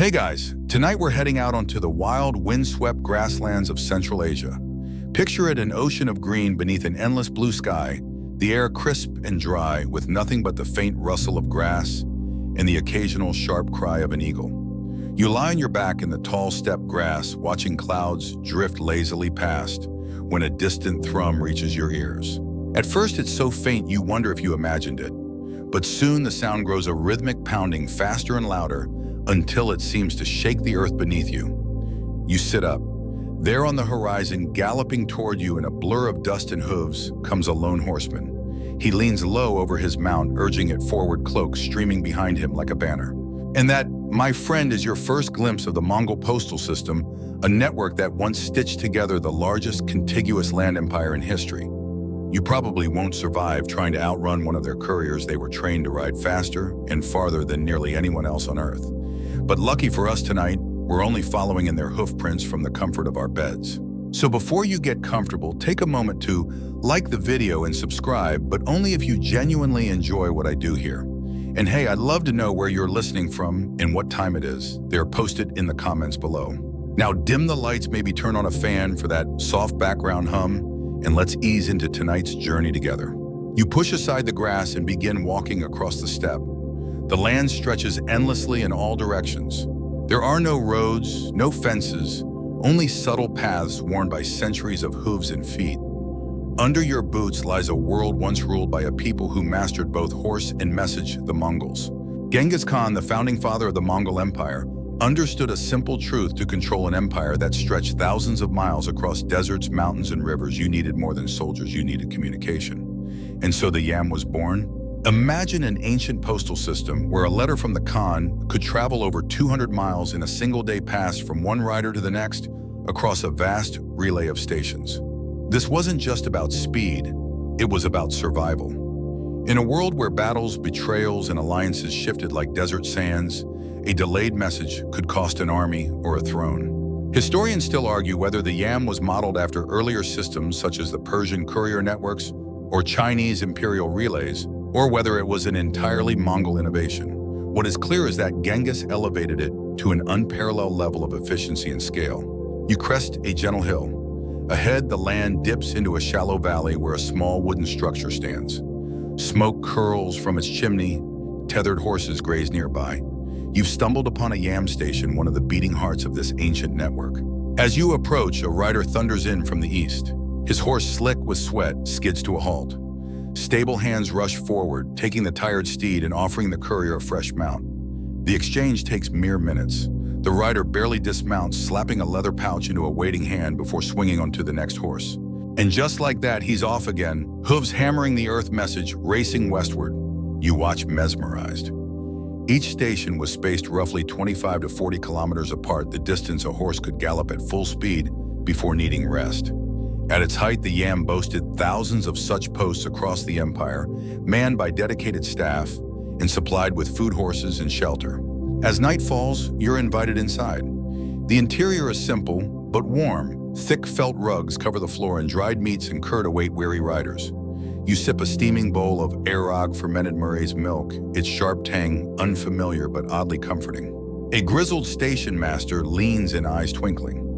Hey guys, tonight we're heading out onto the wild, windswept grasslands of Central Asia. Picture it an ocean of green beneath an endless blue sky, the air crisp and dry with nothing but the faint rustle of grass and the occasional sharp cry of an eagle. You lie on your back in the tall steppe grass, watching clouds drift lazily past when a distant thrum reaches your ears. At first it's so faint you wonder if you imagined it, but soon the sound grows a rhythmic pounding faster and louder until it seems to shake the earth beneath you. You sit up. There on the horizon, galloping toward you in a blur of dust and hooves, comes a lone horseman. He leans low over his mount, urging it forward, cloak streaming behind him like a banner. And that, my friend, is your first glimpse of the Mongol Postal System, a network that once stitched together the largest contiguous land empire in history. You probably won't survive trying to outrun one of their couriers. They were trained to ride faster and farther than nearly anyone else on Earth. But lucky for us tonight, we're only following in their hoof prints from the comfort of our beds. So before you get comfortable, take a moment to like the video and subscribe, but only if you genuinely enjoy what I do here. And hey, I'd love to know where you're listening from and what time it is. They're posted in the comments below. Now dim the lights, maybe turn on a fan for that soft background hum, and let's ease into tonight's journey together. You push aside the grass and begin walking across the steppe. The land stretches endlessly in all directions. There are no roads, no fences, only subtle paths worn by centuries of hooves and feet. Under your boots lies a world once ruled by a people who mastered both horse and message, the Mongols. Genghis Khan, the founding father of the Mongol Empire, understood a simple truth: to control an empire that stretched thousands of miles across deserts, mountains, and rivers, you needed more than soldiers, you needed communication. And so the yam was born. Imagine an ancient postal system where a letter from the Khan could travel over 200 miles in a single day, passed from one rider to the next across a vast relay of stations. This wasn't just about speed, it was about survival. In a world where battles, betrayals, and alliances shifted like desert sands, a delayed message could cost an army or a throne. Historians still argue whether the yam was modeled after earlier systems such as the Persian courier networks or Chinese imperial relays, or whether it was an entirely Mongol innovation. What is clear is that Genghis elevated it to an unparalleled level of efficiency and scale. You crest a gentle hill. Ahead, the land dips into a shallow valley where a small wooden structure stands. Smoke curls from its chimney, tethered horses graze nearby. You've stumbled upon a yam station, one of the beating hearts of this ancient network. As you approach, a rider thunders in from the east. His horse, slick with sweat, skids to a halt. Stable hands rush forward, taking the tired steed and offering the courier a fresh mount. The exchange takes mere minutes. The rider barely dismounts, slapping a leather pouch into a waiting hand before swinging onto the next horse. And just like that, he's off again, hooves hammering the earth message, racing westward. You watch mesmerized. Each station was spaced roughly 25 to 40 kilometers apart, the distance a horse could gallop at full speed before needing rest. At its height, the yam boasted thousands of such posts across the empire, manned by dedicated staff and supplied with food, horses, and shelter. As night falls, you're invited inside. The interior is simple but warm. Thick felt rugs cover the floor, and dried meats and curd await weary riders. You sip a steaming bowl of arog, fermented Murray's milk, its sharp tang unfamiliar but oddly comforting. A grizzled station master leans in, eyes twinkling.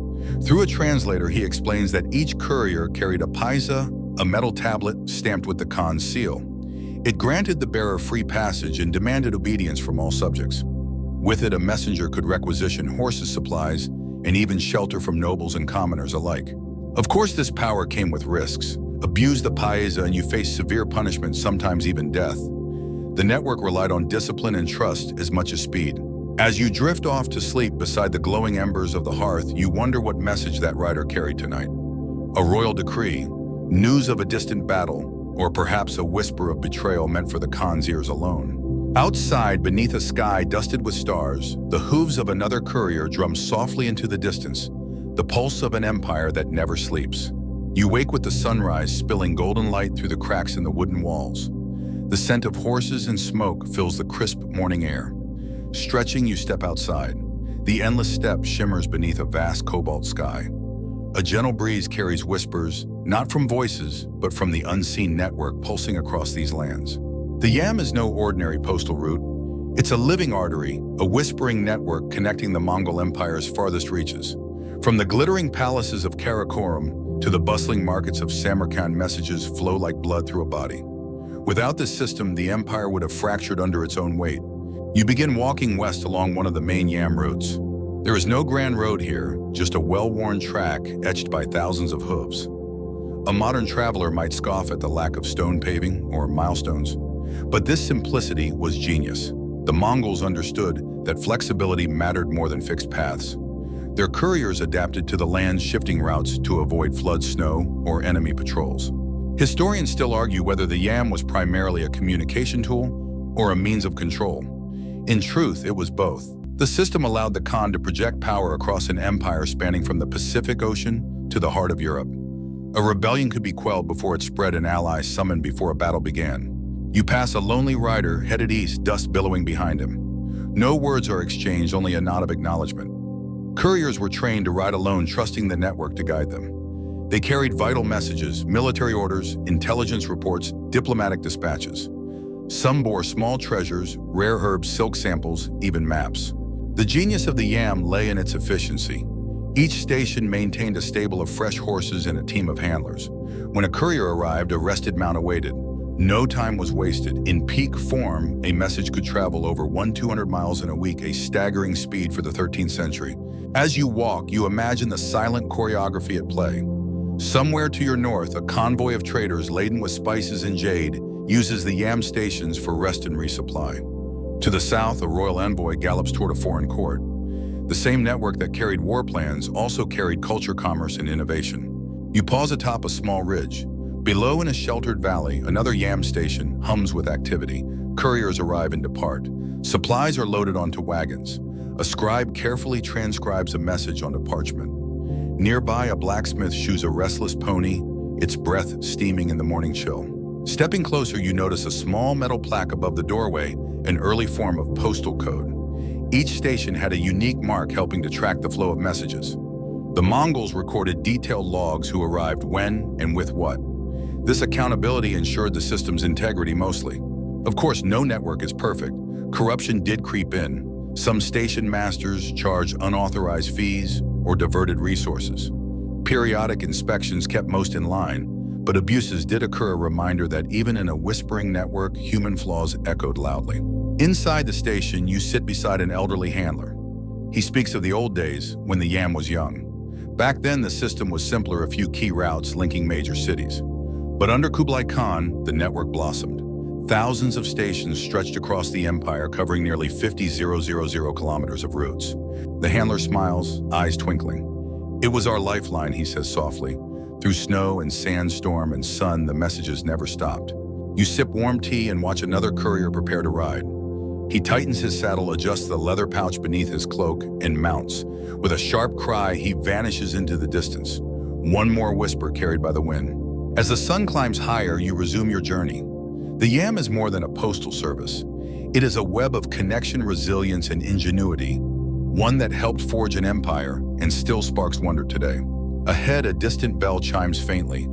Through a translator, he explains that each courier carried a paisa, a metal tablet stamped with the Khan's seal. It granted the bearer free passage and demanded obedience from all subjects. With it, a messenger could requisition horses, supplies, and even shelter from nobles and commoners alike. Of course, this power came with risks. Abuse the paisa and you face severe punishment, sometimes even death. The network relied on discipline and trust as much as speed. As you drift off to sleep beside the glowing embers of the hearth, you wonder what message that rider carried tonight. A royal decree, news of a distant battle, or perhaps a whisper of betrayal meant for the Khan's ears alone. Outside, beneath a sky dusted with stars, the hooves of another courier drum softly into the distance, the pulse of an empire that never sleeps. You wake with the sunrise spilling golden light through the cracks in the wooden walls. The scent of horses and smoke fills the crisp morning air. Stretching, you step outside. The endless steppe shimmers beneath a vast cobalt sky. A gentle breeze carries whispers, not from voices, but from the unseen network pulsing across these lands. The yam is no ordinary postal route. It's a living artery, a whispering network connecting the Mongol Empire's farthest reaches. From the glittering palaces of Karakorum to the bustling markets of Samarkand, messages flow like blood through a body. Without this system, the empire would have fractured under its own weight. You begin walking west along one of the main Yam routes. There is no grand road here, just a well-worn track etched by thousands of hooves. A modern traveler might scoff at the lack of stone paving or milestones, but this simplicity was genius. The Mongols understood that flexibility mattered more than fixed paths. Their couriers adapted to the land's shifting routes to avoid flood, snow, or enemy patrols. Historians still argue whether the Yam was primarily a communication tool or a means of control. In truth, it was both. The system allowed the Khan to project power across an empire spanning from the Pacific Ocean to the heart of Europe. A rebellion could be quelled before it spread and allies summoned before a battle began. You pass a lonely rider headed east, dust billowing behind him. No words are exchanged, only a nod of acknowledgement. Couriers were trained to ride alone, trusting the network to guide them. They carried vital messages, military orders, intelligence reports, diplomatic dispatches. Some bore small treasures, rare herbs, silk samples, even maps. The genius of the Yam lay in its efficiency. Each station maintained a stable of fresh horses and a team of handlers. When a courier arrived, a rested mount awaited. No time was wasted. In peak form, a message could travel over 200 miles in a week, a staggering speed for the 13th century. As you walk, you imagine the silent choreography at play. Somewhere to your north, a convoy of traders laden with spices and jade uses the Yam stations for rest and resupply. To the south, a royal envoy gallops toward a foreign court. The same network that carried war plans also carried culture, commerce, and innovation. You pause atop a small ridge. Below, in a sheltered valley, another Yam station hums with activity. Couriers arrive and depart. Supplies are loaded onto wagons. A scribe carefully transcribes a message onto parchment. Nearby, a blacksmith shoes a restless pony, its breath steaming in the morning chill. Stepping closer, you notice a small metal plaque above the doorway, an early form of postal code. Each station had a unique mark helping to track the flow of messages. The Mongols recorded detailed logs: who arrived when and with what. This accountability ensured the system's integrity mostly. Of course, no network is perfect. Corruption did creep in. Some station masters charged unauthorized fees or diverted resources. Periodic inspections kept most in line, but abuses did occur, a reminder that even in a whispering network, human flaws echoed loudly. Inside the station, you sit beside an elderly handler. He speaks of the old days when the Yam was young. Back then, the system was simpler, a few key routes linking major cities. But under Kublai Khan, the network blossomed. Thousands of stations stretched across the empire, covering nearly 50,000 kilometers of routes. The handler smiles, eyes twinkling. "It was our lifeline," he says softly. Through snow and sandstorm and sun, the messages never stopped. You sip warm tea and watch another courier prepare to ride. He tightens his saddle, adjusts the leather pouch beneath his cloak, and mounts. With a sharp cry, he vanishes into the distance. One more whisper carried by the wind. As the sun climbs higher, you resume your journey. The Yam is more than a postal service. It is a web of connection, resilience, and ingenuity, one that helped forge an empire and still sparks wonder today. Ahead, a distant bell chimes faintly.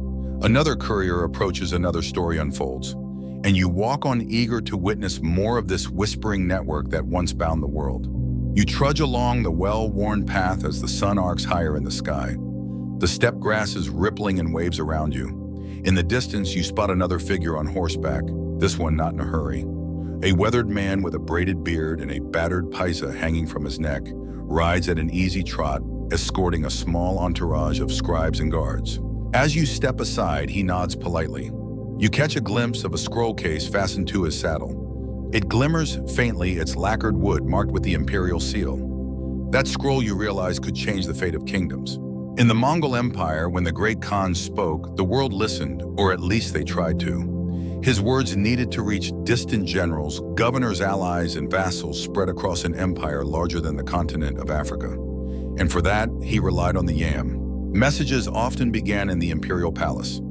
Another courier approaches, another story unfolds. And you walk on, eager to witness more of this whispering network that once bound the world. You trudge along the well-worn path as the sun arcs higher in the sky. The steppe grass is rippling in waves around you. In the distance, you spot another figure on horseback, this one not in a hurry. A weathered man with a braided beard and a battered paisa hanging from his neck rides at an easy trot, escorting a small entourage of scribes and guards. As you step aside, he nods politely. You catch a glimpse of a scroll case fastened to his saddle. It glimmers faintly, its lacquered wood marked with the imperial seal. That scroll, you realize, could change the fate of kingdoms. In the Mongol Empire, when the great Khan spoke, the world listened, or at least they tried to. His words needed to reach distant generals, governors, allies, and vassals spread across an empire larger than the continent of Africa. And for that, he relied on the Yam. Messages often began in the imperial palace.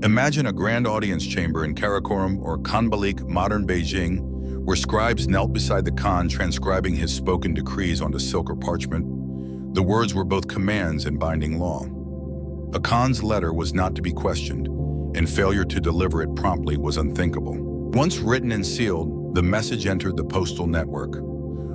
Imagine a grand audience chamber in Karakorum or Khanbalik, modern Beijing, where scribes knelt beside the Khan, transcribing his spoken decrees onto silk or parchment. The words were both commands and binding law. A Khan's letter was not to be questioned, and failure to deliver it promptly was unthinkable. Once written and sealed, The message entered the postal network.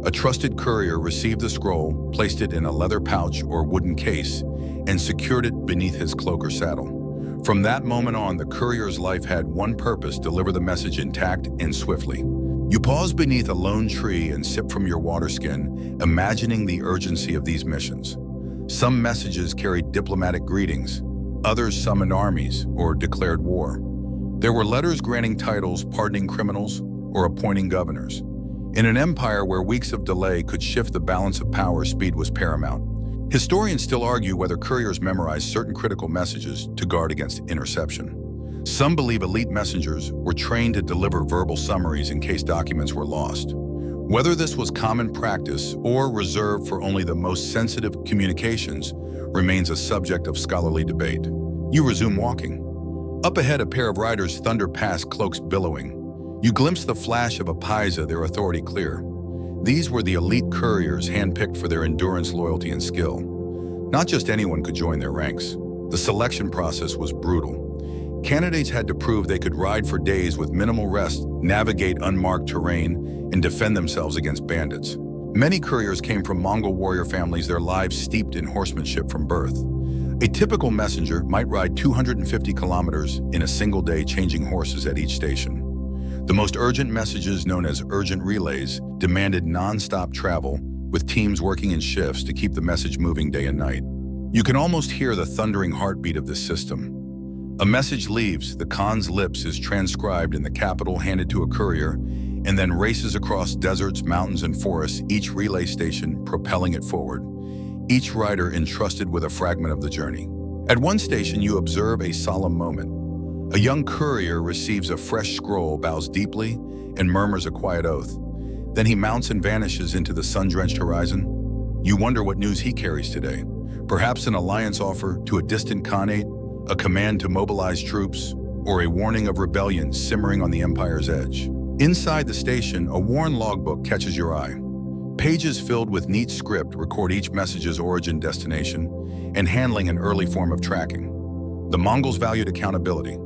A trusted courier received the scroll, placed it in a leather pouch or wooden case, and secured it beneath his cloak or saddle. From that moment on, the courier's life had one purpose: deliver the message intact and swiftly. You pause beneath a lone tree and sip from your water skin, imagining the urgency of these missions. Some messages carried diplomatic greetings, others summoned armies or declared war. There were letters granting titles, pardoning criminals, or appointing governors. In an empire where weeks of delay could shift the balance of power, speed was paramount. Historians still argue whether couriers memorized certain critical messages to guard against interception. Some believe elite messengers were trained to deliver verbal summaries in case documents were lost. Whether this was common practice or reserved for only the most sensitive communications remains a subject of scholarly debate. You resume walking. Up ahead, a pair of riders thunder past, cloaks billowing. You glimpse the flash of a paisa, their authority clear. These were the elite couriers handpicked for their endurance, loyalty, and skill. Not just anyone could join their ranks. The selection process was brutal. Candidates had to prove they could ride for days with minimal rest, navigate unmarked terrain, and defend themselves against bandits. Many couriers came from Mongol warrior families, their lives steeped in horsemanship from birth. A typical messenger might ride 250 kilometers in a single day, changing horses at each station. The most urgent messages, known as urgent relays, demanded non-stop travel, with teams working in shifts to keep the message moving day and night. You can almost hear the thundering heartbeat of this system. A message leaves the Khan's lips, is transcribed in the capital, handed to a courier, and then races across deserts, mountains, and forests, each relay station propelling it forward, each rider entrusted with a fragment of the journey. At one station, you observe a solemn moment. A young courier receives a fresh scroll, bows deeply, and murmurs a quiet oath. Then he mounts and vanishes into the sun-drenched horizon. You wonder what news he carries today. Perhaps an alliance offer to a distant khanate, a command to mobilize troops, or a warning of rebellion simmering on the empire's edge. Inside the station, a worn logbook catches your eye. Pages filled with neat script record each message's origin, destination, and handling an early form of tracking. The Mongols valued accountability.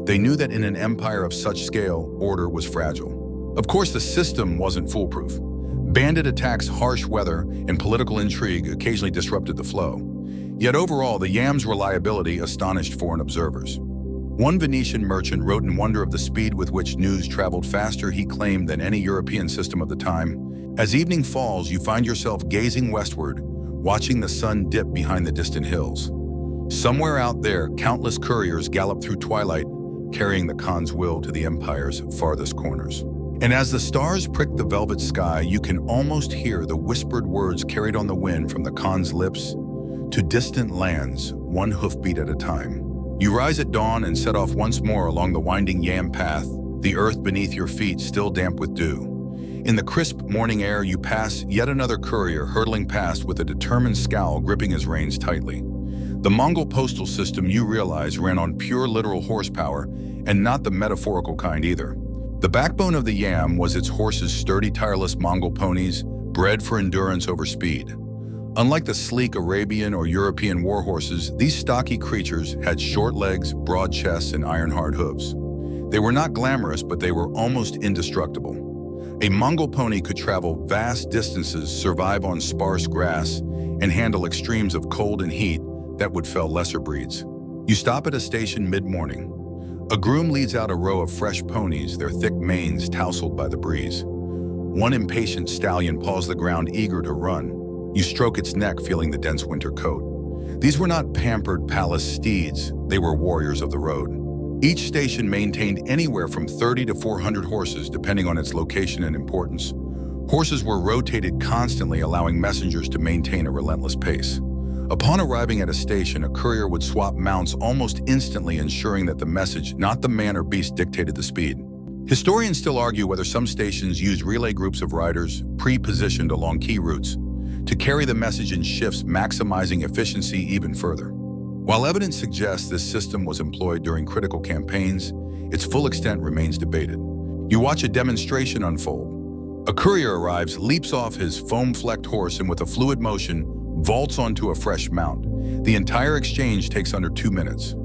They knew that in an empire of such scale, order was fragile. Of course, the system wasn't foolproof. Bandit attacks, harsh weather, and political intrigue occasionally disrupted the flow. Yet overall, the Yam's reliability astonished foreign observers. One Venetian merchant wrote in wonder of the speed with which news traveled, faster, he claimed, than any European system of the time. As evening falls, you find yourself gazing westward, watching the sun dip behind the distant hills. Somewhere out there, countless couriers gallop through twilight, carrying the Khan's will to the empire's farthest corners. And as the stars prick the velvet sky, you can almost hear the whispered words carried on the wind from the Khan's lips: to distant lands, one hoofbeat at a time. You rise at dawn and set off once more along the winding Yam path, the earth beneath your feet still damp with dew. In the crisp morning air, you pass yet another courier hurtling past with a determined scowl gripping his reins tightly. The Mongol Postal System, you realize, ran on pure literal horsepower, and not the metaphorical kind either. The backbone of the Yam was its horses, sturdy, tireless Mongol ponies, bred for endurance over speed. Unlike the sleek Arabian or European war horses, these stocky creatures had short legs, broad chests, and iron-hard hooves. They were not glamorous, but they were almost indestructible. A Mongol pony could travel vast distances, survive on sparse grass, and handle extremes of cold and heat that would fell lesser breeds. You stop at a station mid-morning. A groom leads out a row of fresh ponies, their thick manes tousled by the breeze. One impatient stallion paws the ground, eager to run. You stroke its neck, feeling the dense winter coat. These were not pampered palace steeds, they were warriors of the road. Each station maintained anywhere from 30 to 400 horses, depending on its location and importance. Horses were rotated constantly, allowing messengers to maintain a relentless pace. Upon arriving at a station, a courier would swap mounts almost instantly, ensuring that the message, not the man or beast, dictated the speed. Historians still argue whether some stations used relay groups of riders, pre-positioned along key routes, to carry the message in shifts, maximizing efficiency even further. While evidence suggests this system was employed during critical campaigns, its full extent remains debated. You watch a demonstration unfold. A courier arrives, leaps off his foam-flecked horse, and with a fluid motion, vaults onto a fresh mount. The entire exchange takes under 2 minutes.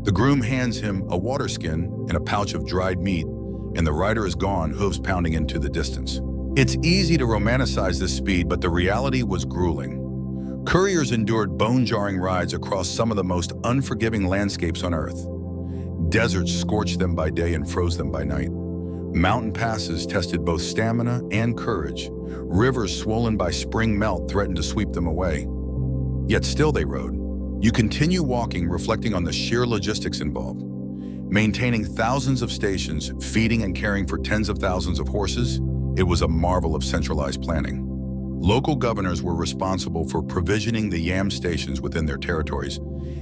The groom hands him a water skin and a pouch of dried meat, and the rider is gone, hooves pounding into the distance. It's easy to romanticize this speed, but the reality was grueling. Couriers endured bone-jarring rides across some of the most unforgiving landscapes on Earth. Deserts scorched them by day and froze them by night. Mountain passes tested both stamina and courage. Rivers swollen by spring melt threatened to sweep them away. Yet still they rode. You continue walking, reflecting on the sheer logistics involved. Maintaining thousands of stations, feeding and caring for tens of thousands of horses, it was a marvel of centralized planning. Local governors were responsible for provisioning the yam stations within their territories,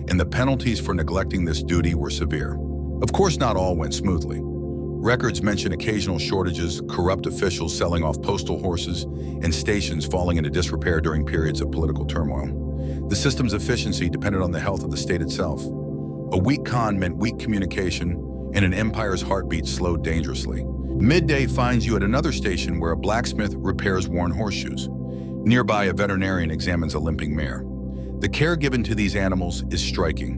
and the penalties for neglecting this duty were severe. Of course, not all went smoothly. Records mention occasional shortages, corrupt officials selling off postal horses, and stations falling into disrepair during periods of political turmoil. The system's efficiency depended on the health of the state itself. A weak Khan meant weak communication, and an empire's heartbeat slowed dangerously. Midday finds you at another station where a blacksmith repairs worn horseshoes. Nearby, a veterinarian examines a limping mare. The care given to these animals is striking.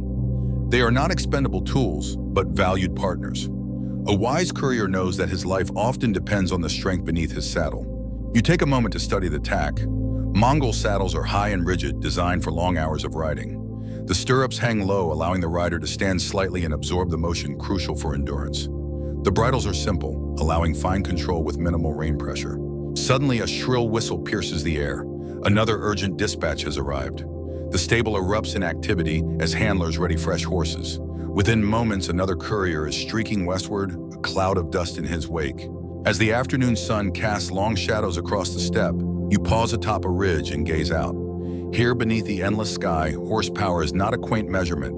They are not expendable tools, but valued partners. A wise courier knows that his life often depends on the strength beneath his saddle. You take a moment to study the tack. Mongol saddles are high and rigid, designed for long hours of riding. The stirrups hang low, allowing the rider to stand slightly and absorb the motion crucial for endurance. The bridles are simple, allowing fine control with minimal rein pressure. Suddenly, a shrill whistle pierces the air. Another urgent dispatch has arrived. The stable erupts in activity as handlers ready fresh horses. Within moments, another courier is streaking westward, a cloud of dust in his wake. As the afternoon sun casts long shadows across the steppe, you pause atop a ridge and gaze out. Here beneath the endless sky, horsepower is not a quaint measurement.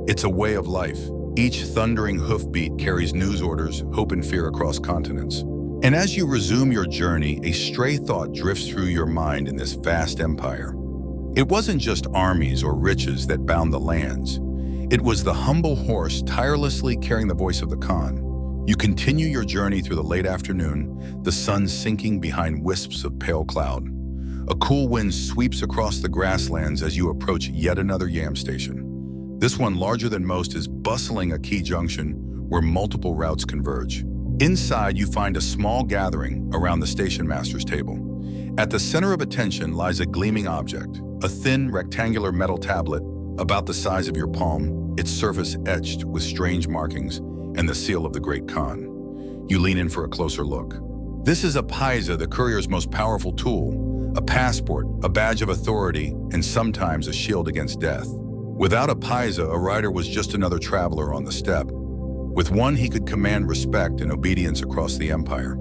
It's a way of life. Each thundering hoofbeat carries news orders, hope and fear across continents. And as you resume your journey, a stray thought drifts through your mind in this vast empire. It wasn't just armies or riches that bound the lands. It was the humble horse tirelessly carrying the voice of the Khan. You continue your journey through the late afternoon, the sun sinking behind wisps of pale cloud. A cool wind sweeps across the grasslands as you approach yet another yam station. This one, larger than most, is bustling a key junction where multiple routes converge. Inside, you find a small gathering around the station master's table. At the center of attention lies a gleaming object, a thin, rectangular metal tablet about the size of your palm, its surface etched with strange markings and the seal of the Great Khan. You lean in for a closer look. This is a paisa, the courier's most powerful tool, a passport, a badge of authority, and sometimes a shield against death. Without a paisa, a rider was just another traveler on the steppe. With one, he could command respect and obedience across the empire.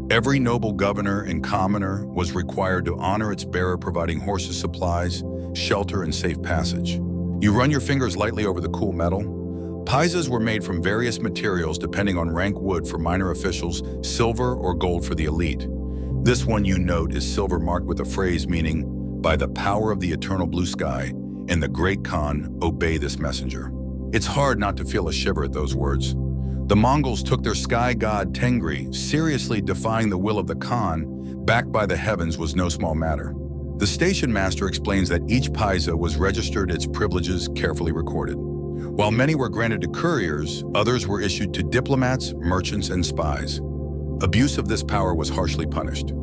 Every noble governor and commoner was required to honor its bearer, providing horses supplies, shelter, and safe passage. You run your fingers lightly over the cool metal. Paisas were made from various materials depending on rank: wood for minor officials, silver or gold for the elite. This one, you note, is silver marked with a phrase meaning, "By the power of the eternal blue sky and the Great Khan, obey this messenger." It's hard not to feel a shiver at those words. The Mongols took their sky god Tengri seriously, defying the will of the Khan, backed by the heavens, was no small matter. The station master explains that each paisa was registered, its privileges carefully recorded. While many were granted to couriers, others were issued to diplomats, merchants, and spies. Abuse of this power was harshly punished.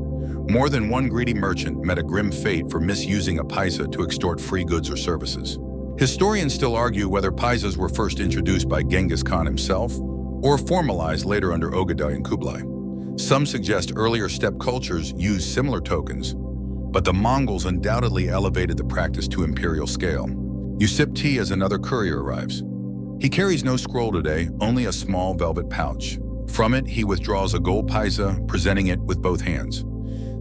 More than one greedy merchant met a grim fate for misusing a paisa to extort free goods or services. Historians still argue whether paisas were first introduced by Genghis Khan himself or formalized later under Ogadai and Kublai. Some suggest earlier steppe cultures used similar tokens, but the Mongols undoubtedly elevated the practice to imperial scale. You sip tea as another courier arrives. He carries no scroll today, only a small velvet pouch. From it, he withdraws a gold paisa, presenting it with both hands.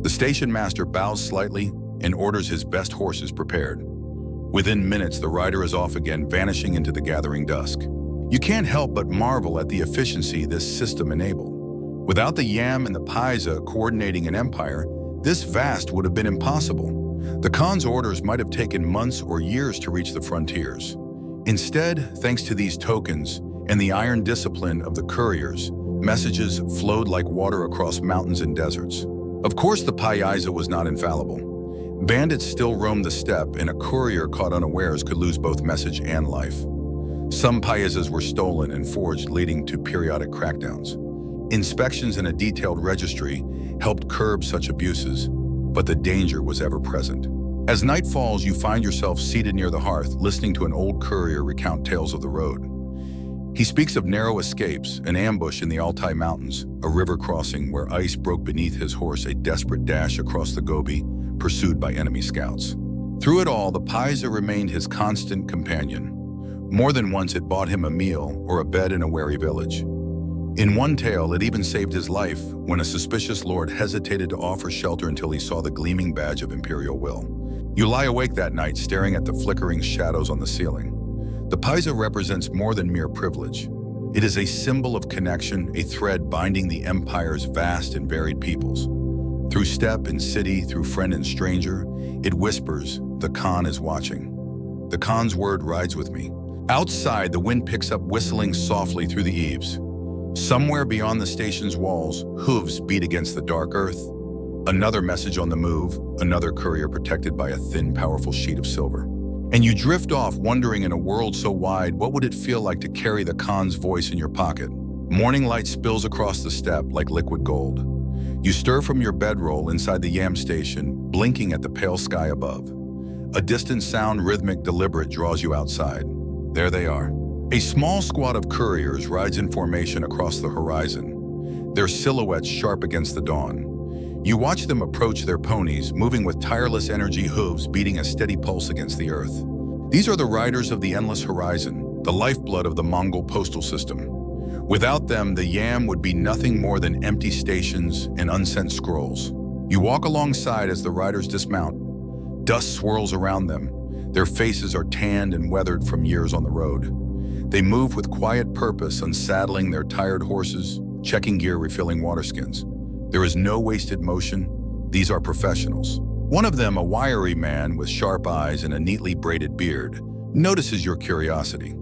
The station master bows slightly and orders his best horses prepared. Within minutes, the rider is off again, vanishing into the gathering dusk. You can't help but marvel at the efficiency this system enabled. Without the yam and the paisa coordinating an empire, this vast would have been impossible. The Khan's orders might have taken months or years to reach the frontiers. Instead, thanks to these tokens and the iron discipline of the couriers, messages flowed like water across mountains and deserts. Of course, the paisa was not infallible. Bandits still roamed the steppe, and a courier caught unawares could lose both message and life. Some paisas were stolen and forged, leading to periodic crackdowns. Inspections and a detailed registry helped curb such abuses, but the danger was ever present. As night falls, you find yourself seated near the hearth, listening to an old courier recount tales of the road. He speaks of narrow escapes, an ambush in the Altai Mountains, a river crossing where ice broke beneath his horse, a desperate dash across the Gobi, pursued by enemy scouts. Through it all, the paisa remained his constant companion. More than once it bought him a meal or a bed in a wary village. In one tale, it even saved his life when a suspicious lord hesitated to offer shelter until he saw the gleaming badge of imperial will. You lie awake that night staring at the flickering shadows on the ceiling. The paisa represents more than mere privilege. It is a symbol of connection, a thread binding the empire's vast and varied peoples. Through steppe and city, through friend and stranger, it whispers, "The Khan is watching." The Khan's word rides with me. Outside, the wind picks up whistling softly through the eaves. Somewhere beyond the station's walls, hooves beat against the dark earth. Another message on the move, another courier protected by a thin, powerful sheet of silver. And you drift off, wondering in a world so wide, what would it feel like to carry the Khan's voice in your pocket? Morning light spills across the steppe like liquid gold. You stir from your bedroll inside the yam station, blinking at the pale sky above. A distant sound, rhythmic, deliberate, draws you outside. There they are. A small squad of couriers rides in formation across the horizon, their silhouettes sharp against the dawn. You watch them approach their ponies, moving with tireless energy, hooves beating a steady pulse against the earth. These are the riders of the endless horizon, the lifeblood of the Mongol Postal System. Without them, the yam would be nothing more than empty stations and unsent scrolls. You walk alongside as the riders dismount. Dust swirls around them. Their faces are tanned and weathered from years on the road. They move with quiet purpose, unsaddling their tired horses, checking gear, refilling water skins. There is no wasted motion. These are professionals. One of them, a wiry man with sharp eyes and a neatly braided beard, notices your curiosity.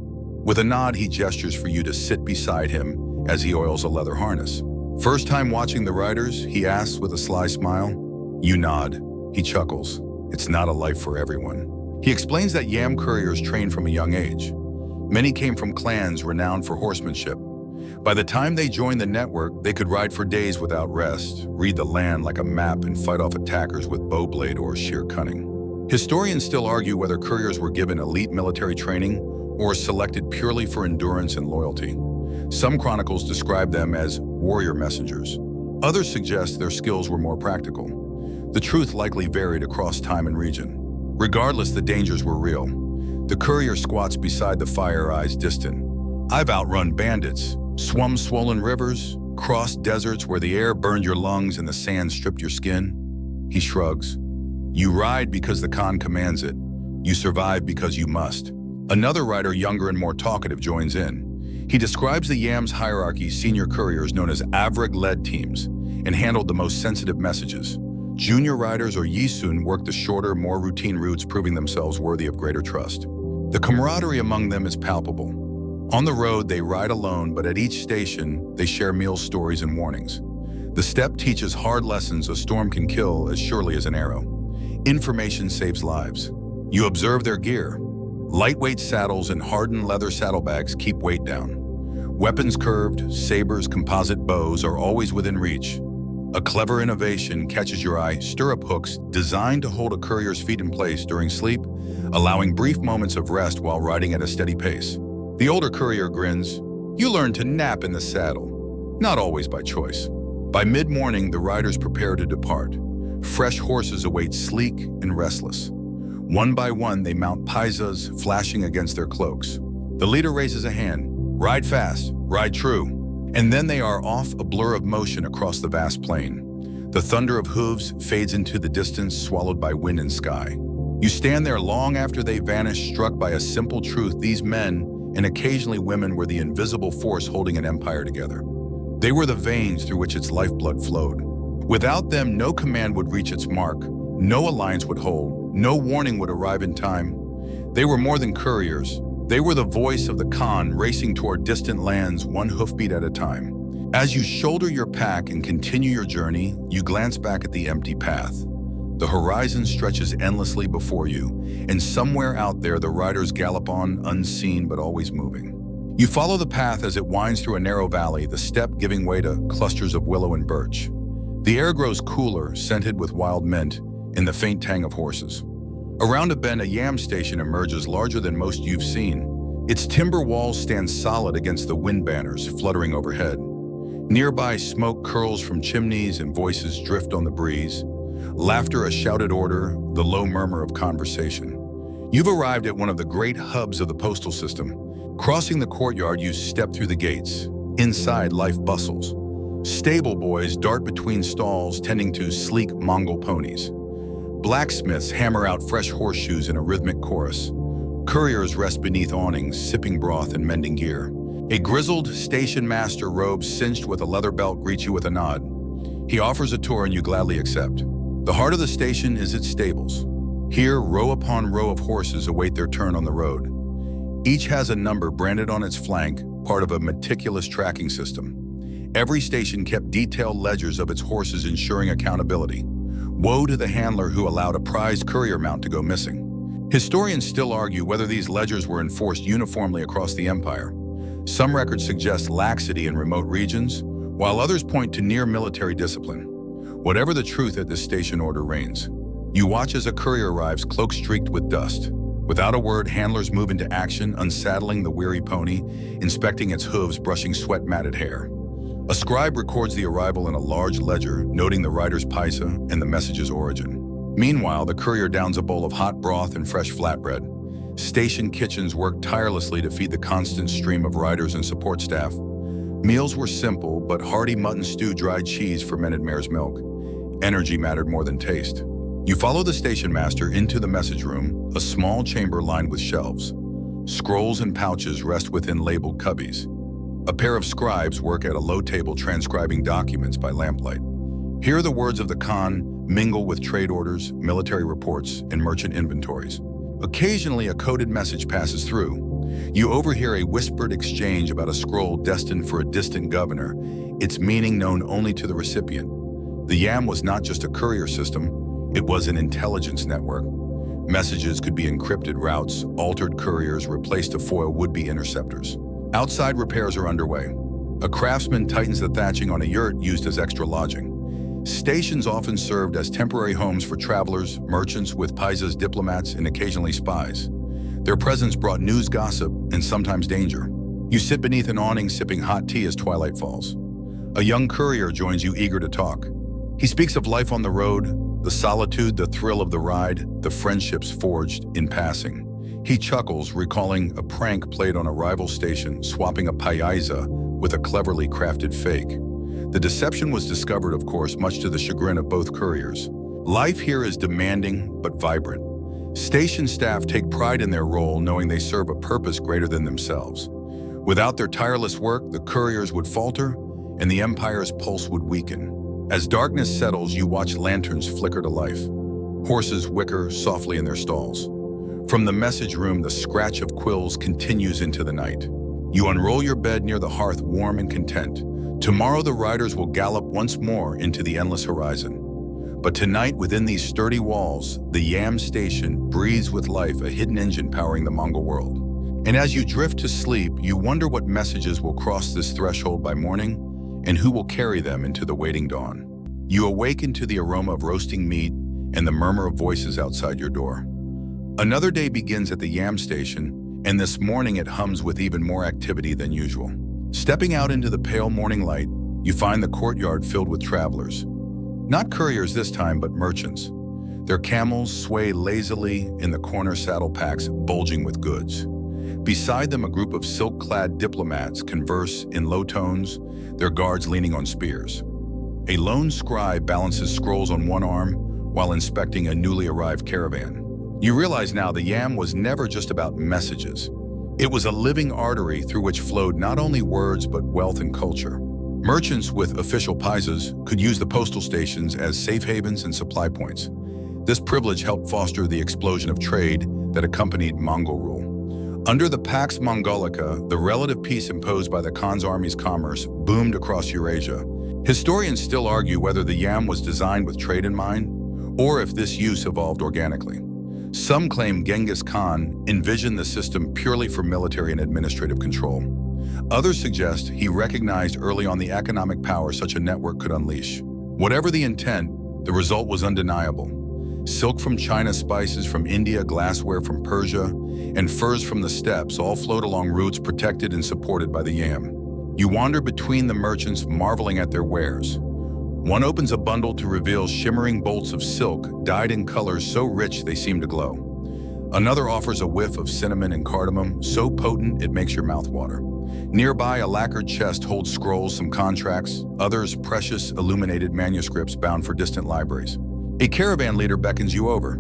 With a nod, he gestures for you to sit beside him as he oils a leather harness. First time watching the riders, he asks with a sly smile. You nod. He chuckles. It's not a life for everyone. He explains that yam couriers train from a young age. Many came from clans renowned for horsemanship. By the time they joined the network, they could ride for days without rest, read the land like a map, and fight off attackers with bow blade or sheer cunning. Historians still argue whether couriers were given elite military training or selected purely for endurance and loyalty. Some chronicles describe them as warrior messengers. Others suggest their skills were more practical. The truth likely varied across time and region. Regardless, the dangers were real. The courier squats beside the fire, eyes distant. I've outrun bandits, swum swollen rivers, crossed deserts where the air burned your lungs and the sand stripped your skin. He shrugs. You ride because the Khan commands it. You survive because you must. Another rider, younger and more talkative, joins in. He describes the yam's hierarchy, senior couriers known as Avrag-led teams, and handled the most sensitive messages. Junior riders or yisun worked the shorter, more routine routes, proving themselves worthy of greater trust. The camaraderie among them is palpable. On the road, they ride alone, but at each station, they share meals, stories, and warnings. The steppe teaches hard lessons a storm can kill as surely as an arrow. Information saves lives. You observe their gear. Lightweight saddles and hardened leather saddlebags keep weight down. Weapons curved, sabers, composite bows are always within reach. A clever innovation catches your eye, stirrup hooks designed to hold a courier's feet in place during sleep, allowing brief moments of rest while riding at a steady pace. The older courier grins. You learn to nap in the saddle, not always by choice. By mid-morning, the riders prepare to depart. Fresh horses await, sleek and restless. One by one, they mount paisas, flashing against their cloaks. The leader raises a hand. Ride fast, ride true. And then they are off, a blur of motion across the vast plain. The thunder of hooves fades into the distance, swallowed by wind and sky. You stand there long after they vanish, struck by a simple truth. These men, and occasionally women, were the invisible force holding an empire together. They were the veins through which its lifeblood flowed. Without them, no command would reach its mark, no alliance would hold, no warning would arrive in time. They were more than couriers. They were the voice of the Khan, racing toward distant lands, one hoofbeat at a time. As you shoulder your pack and continue your journey, you glance back at the empty path. The horizon stretches endlessly before you, and somewhere out there the riders gallop on, unseen but always moving. You follow the path as it winds through a narrow valley, the steppe giving way to clusters of willow and birch. The air grows cooler, scented with wild mint, in the faint tang of horses. Around a bend, a yam station emerges larger than most you've seen. Its timber walls stand solid against the wind banners fluttering overhead. Nearby, smoke curls from chimneys and voices drift on the breeze. Laughter a shouted order, the low murmur of conversation. You've arrived at one of the great hubs of the postal system. Crossing the courtyard, you step through the gates. Inside, life bustles. Stable boys dart between stalls, tending to sleek Mongol ponies. Blacksmiths hammer out fresh horseshoes in a rhythmic chorus. Couriers rest beneath awnings, sipping broth and mending gear. A grizzled station master, robes cinched with a leather belt, greets you with a nod. He offers a tour and you gladly accept. The heart of the station is its stables. Here, row upon row of horses await their turn on the road. Each has a number branded on its flank, part of a meticulous tracking system. Every station kept detailed ledgers of its horses, ensuring accountability. Woe to the handler who allowed a prized courier mount to go missing. Historians still argue whether these ledgers were enforced uniformly across the empire. Some records suggest laxity in remote regions, while others point to near military discipline. Whatever the truth, at this station, order reigns. You watch as a courier arrives, cloak streaked with dust. Without a word, handlers move into action, unsaddling the weary pony, inspecting its hooves, brushing sweat-matted hair. A scribe records the arrival in a large ledger, noting the rider's paisa and the message's origin. Meanwhile, the courier downs a bowl of hot broth and fresh flatbread. Station kitchens work tirelessly to feed the constant stream of riders and support staff. Meals were simple, but hearty mutton stew, dried cheese, fermented mare's milk. Energy mattered more than taste. You follow the station master into the message room, a small chamber lined with shelves. Scrolls and pouches rest within labeled cubbies. A pair of scribes work at a low table transcribing documents by lamplight. Here the words of the Khan mingle with trade orders, military reports, and merchant inventories. Occasionally, a coded message passes through. You overhear a whispered exchange about a scroll destined for a distant governor, its meaning known only to the recipient. The yam was not just a courier system, it was an intelligence network. Messages could be encrypted routes, altered couriers, replaced to foil would-be interceptors. Outside, repairs are underway. A craftsman tightens the thatching on a yurt used as extra lodging. Stations often served as temporary homes for travelers, merchants with paisas, diplomats, and occasionally spies. Their presence brought news, gossip, and sometimes danger. You sit beneath an awning sipping hot tea as twilight falls. A young courier joins you, eager to talk. He speaks of life on the road, the solitude, the thrill of the ride, the friendships forged in passing. He chuckles, recalling a prank played on a rival station, swapping a paisa with a cleverly crafted fake. The deception was discovered, of course, much to the chagrin of both couriers. Life here is demanding but vibrant. Station staff take pride in their role, knowing they serve a purpose greater than themselves. Without their tireless work, the couriers would falter and the empire's pulse would weaken. As darkness settles, you watch lanterns flicker to life. Horses whicker softly in their stalls. From the message room, the scratch of quills continues into the night. You unroll your bed near the hearth, warm and content. Tomorrow the riders will gallop once more into the endless horizon. But tonight, within these sturdy walls, the Yam Station breathes with life, a hidden engine powering the Mongol world. And as you drift to sleep, you wonder what messages will cross this threshold by morning and who will carry them into the waiting dawn. You awaken to the aroma of roasting meat and the murmur of voices outside your door. Another day begins at the Yam Station, and this morning it hums with even more activity than usual. Stepping out into the pale morning light, you find the courtyard filled with travelers. Not couriers this time, but merchants. Their camels sway lazily in the corner, saddle packs bulging with goods. Beside them, a group of silk-clad diplomats converse in low tones, their guards leaning on spears. A lone scribe balances scrolls on one arm while inspecting a newly arrived caravan. You realize now the Yam was never just about messages. It was a living artery through which flowed not only words but wealth and culture. Merchants with official paisas could use the postal stations as safe havens and supply points. This privilege helped foster the explosion of trade that accompanied Mongol rule. Under the Pax Mongolica, the relative peace imposed by the Khan's army's commerce boomed across Eurasia. Historians still argue whether the Yam was designed with trade in mind, or if this use evolved organically. Some claim Genghis Khan envisioned the system purely for military and administrative control. Others suggest he recognized early on the economic power such a network could unleash. Whatever the intent, the result was undeniable. Silk from China, spices from India, glassware from Persia, and furs from the steppes all flowed along routes protected and supported by the yam. You wander between the merchants, marveling at their wares. One opens a bundle to reveal shimmering bolts of silk, dyed in colors so rich they seem to glow. Another offers a whiff of cinnamon and cardamom, so potent it makes your mouth water. Nearby, a lacquered chest holds scrolls, some contracts, others precious illuminated manuscripts bound for distant libraries. A caravan leader beckons you over.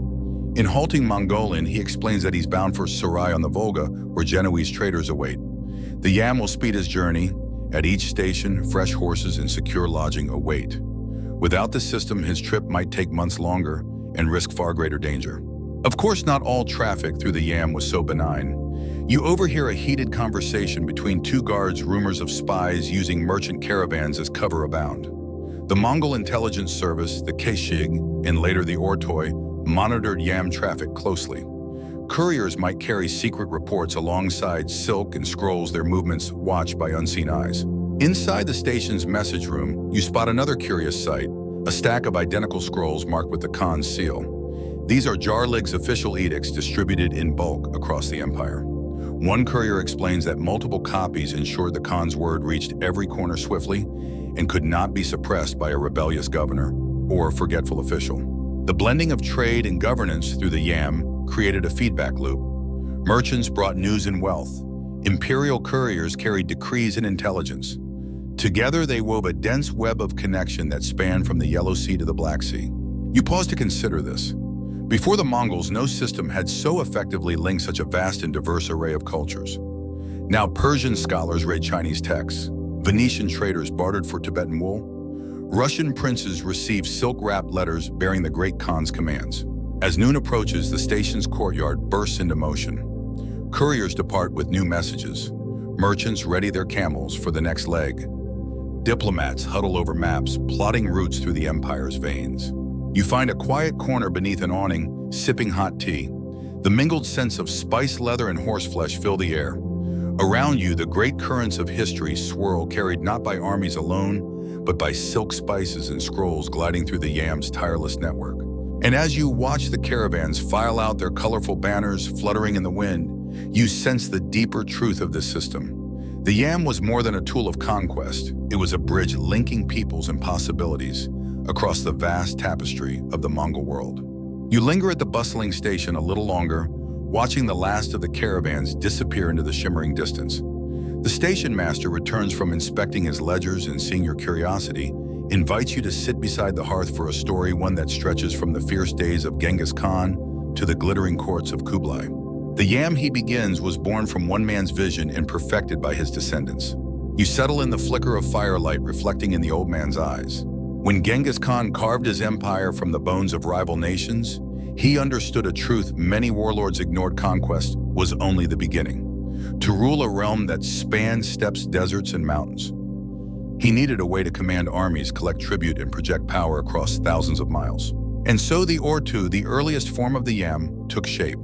In halting Mongolian, he explains that he's bound for Sarai on the Volga, where Genoese traders await. The yam will speed his journey. At each station, fresh horses and secure lodging await. Without the system, his trip might take months longer and risk far greater danger. Of course, not all traffic through the yam was so benign. You overhear a heated conversation between two guards, rumors of spies using merchant caravans as cover abound. The Mongol intelligence service, the Keshig, and later the Ortoy, monitored yam traffic closely. Couriers might carry secret reports alongside silk and scrolls, their movements watched by unseen eyes. Inside the station's message room, you spot another curious sight, a stack of identical scrolls marked with the Khan's seal. These are Jarlig's official edicts distributed in bulk across the empire. One courier explains that multiple copies ensured the Khan's word reached every corner swiftly and could not be suppressed by a rebellious governor or forgetful official. The blending of trade and governance through the yam created a feedback loop. Merchants brought news and wealth. Imperial couriers carried decrees and intelligence. Together, they wove a dense web of connection that spanned from the Yellow Sea to the Black Sea. You pause to consider this. Before the Mongols, no system had so effectively linked such a vast and diverse array of cultures. Now Persian scholars read Chinese texts. Venetian traders bartered for Tibetan wool. Russian princes received silk-wrapped letters bearing the great Khan's commands. As noon approaches, the station's courtyard bursts into motion. Couriers depart with new messages. Merchants ready their camels for the next leg. Diplomats huddle over maps, plotting routes through the empire's veins. You find a quiet corner beneath an awning, sipping hot tea. The mingled scents of spice, leather, and horseflesh fill the air. Around you, the great currents of history swirl, carried not by armies alone, but by silk spices and scrolls gliding through the yam's tireless network. And as you watch the caravans file out, their colorful banners fluttering in the wind, you sense the deeper truth of this system. The yam was more than a tool of conquest. It was a bridge linking peoples and possibilities across the vast tapestry of the Mongol world. You linger at the bustling station a little longer, watching the last of the caravans disappear into the shimmering distance. The station master returns from inspecting his ledgers and, seeing your curiosity, invites you to sit beside the hearth for a story, one that stretches from the fierce days of Genghis Khan to the glittering courts of Kublai. The yam he begins was born from one man's vision and perfected by his descendants. You settle in the flicker of firelight reflecting in the old man's eyes. When Genghis Khan carved his empire from the bones of rival nations, he understood a truth many warlords ignored: conquest was only the beginning. To rule a realm that spanned steppes, deserts, and mountains, he needed a way to command armies, collect tribute, and project power across thousands of miles. And so the Ortu, the earliest form of the yam, took shape.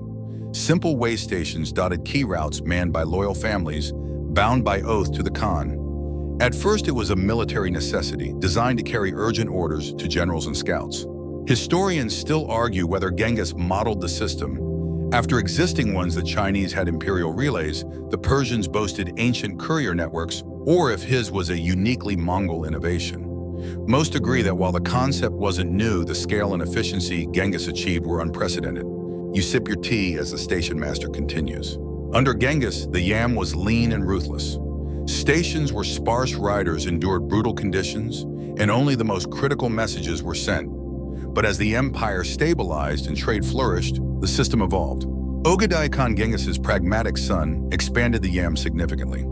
Simple way stations dotted key routes manned by loyal families, bound by oath to the Khan. At first, it was a military necessity, designed to carry urgent orders to generals and scouts. Historians still argue whether Genghis modeled the system. After existing ones, the Chinese had imperial relays, the Persians boasted ancient courier networks, or if his was a uniquely Mongol innovation. Most agree that while the concept wasn't new, the scale and efficiency Genghis achieved were unprecedented. You sip your tea as the station master continues. Under Genghis, the yam was lean and ruthless. Stations where sparse riders endured brutal conditions, and only the most critical messages were sent. But as the empire stabilized and trade flourished, the system evolved. Ogadai Khan, Genghis's pragmatic son, expanded the yam significantly.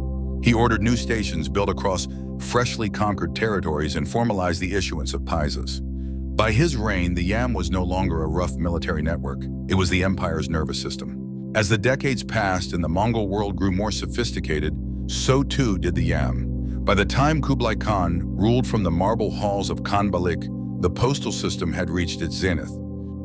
He ordered new stations built across freshly conquered territories and formalized the issuance of paisas. By his reign, the yam was no longer a rough military network. It was the empire's nervous system. As the decades passed and the Mongol world grew more sophisticated, so too did the yam. By the time Kublai Khan ruled from the marble halls of Khanbalik, the postal system had reached its zenith.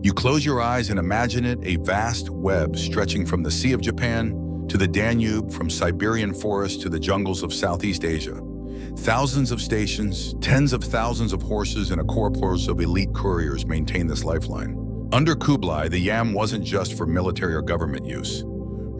You close your eyes and imagine it, a vast web stretching from the Sea of Japan to the Danube, from Siberian forests to the jungles of Southeast Asia. Thousands of stations, tens of thousands of horses, and a corps of elite couriers maintain this lifeline. Under Kublai, the yam wasn't just for military or government use.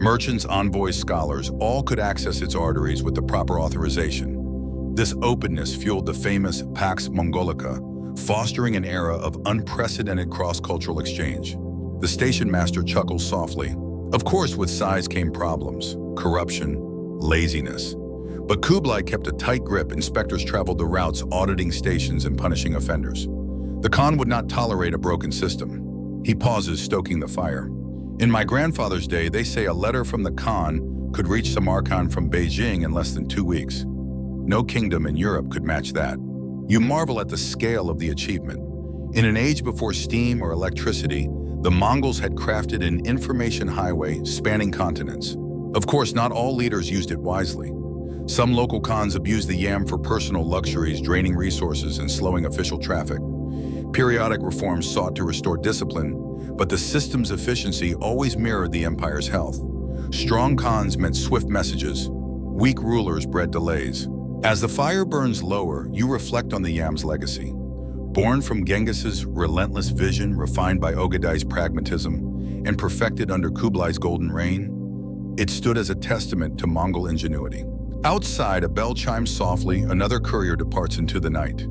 Merchants, envoys, scholars, all could access its arteries with the proper authorization. This openness fueled the famous Pax Mongolica, fostering an era of unprecedented cross-cultural exchange. The station master chuckles softly. Of course, with size came problems, corruption, laziness. But Kublai kept a tight grip. Inspectors traveled the routes, auditing stations and punishing offenders. The Khan would not tolerate a broken system. He pauses, stoking the fire. In my grandfather's day, they say a letter from the Khan could reach Samarkand from Beijing in less than 2 weeks. No kingdom in Europe could match that. You marvel at the scale of the achievement. In an age before steam or electricity, the Mongols had crafted an information highway spanning continents. Of course, not all leaders used it wisely. Some local Khans abused the yam for personal luxuries, draining resources and slowing official traffic. Periodic reforms sought to restore discipline, but the system's efficiency always mirrored the empire's health. Strong Khans meant swift messages. Weak rulers bred delays. As the fire burns lower, you reflect on the yam's legacy. Born from Genghis's relentless vision, refined by Ogedai's pragmatism, and perfected under Kublai's golden reign, it stood as a testament to Mongol ingenuity. Outside, a bell chimes softly, another courier departs into the night.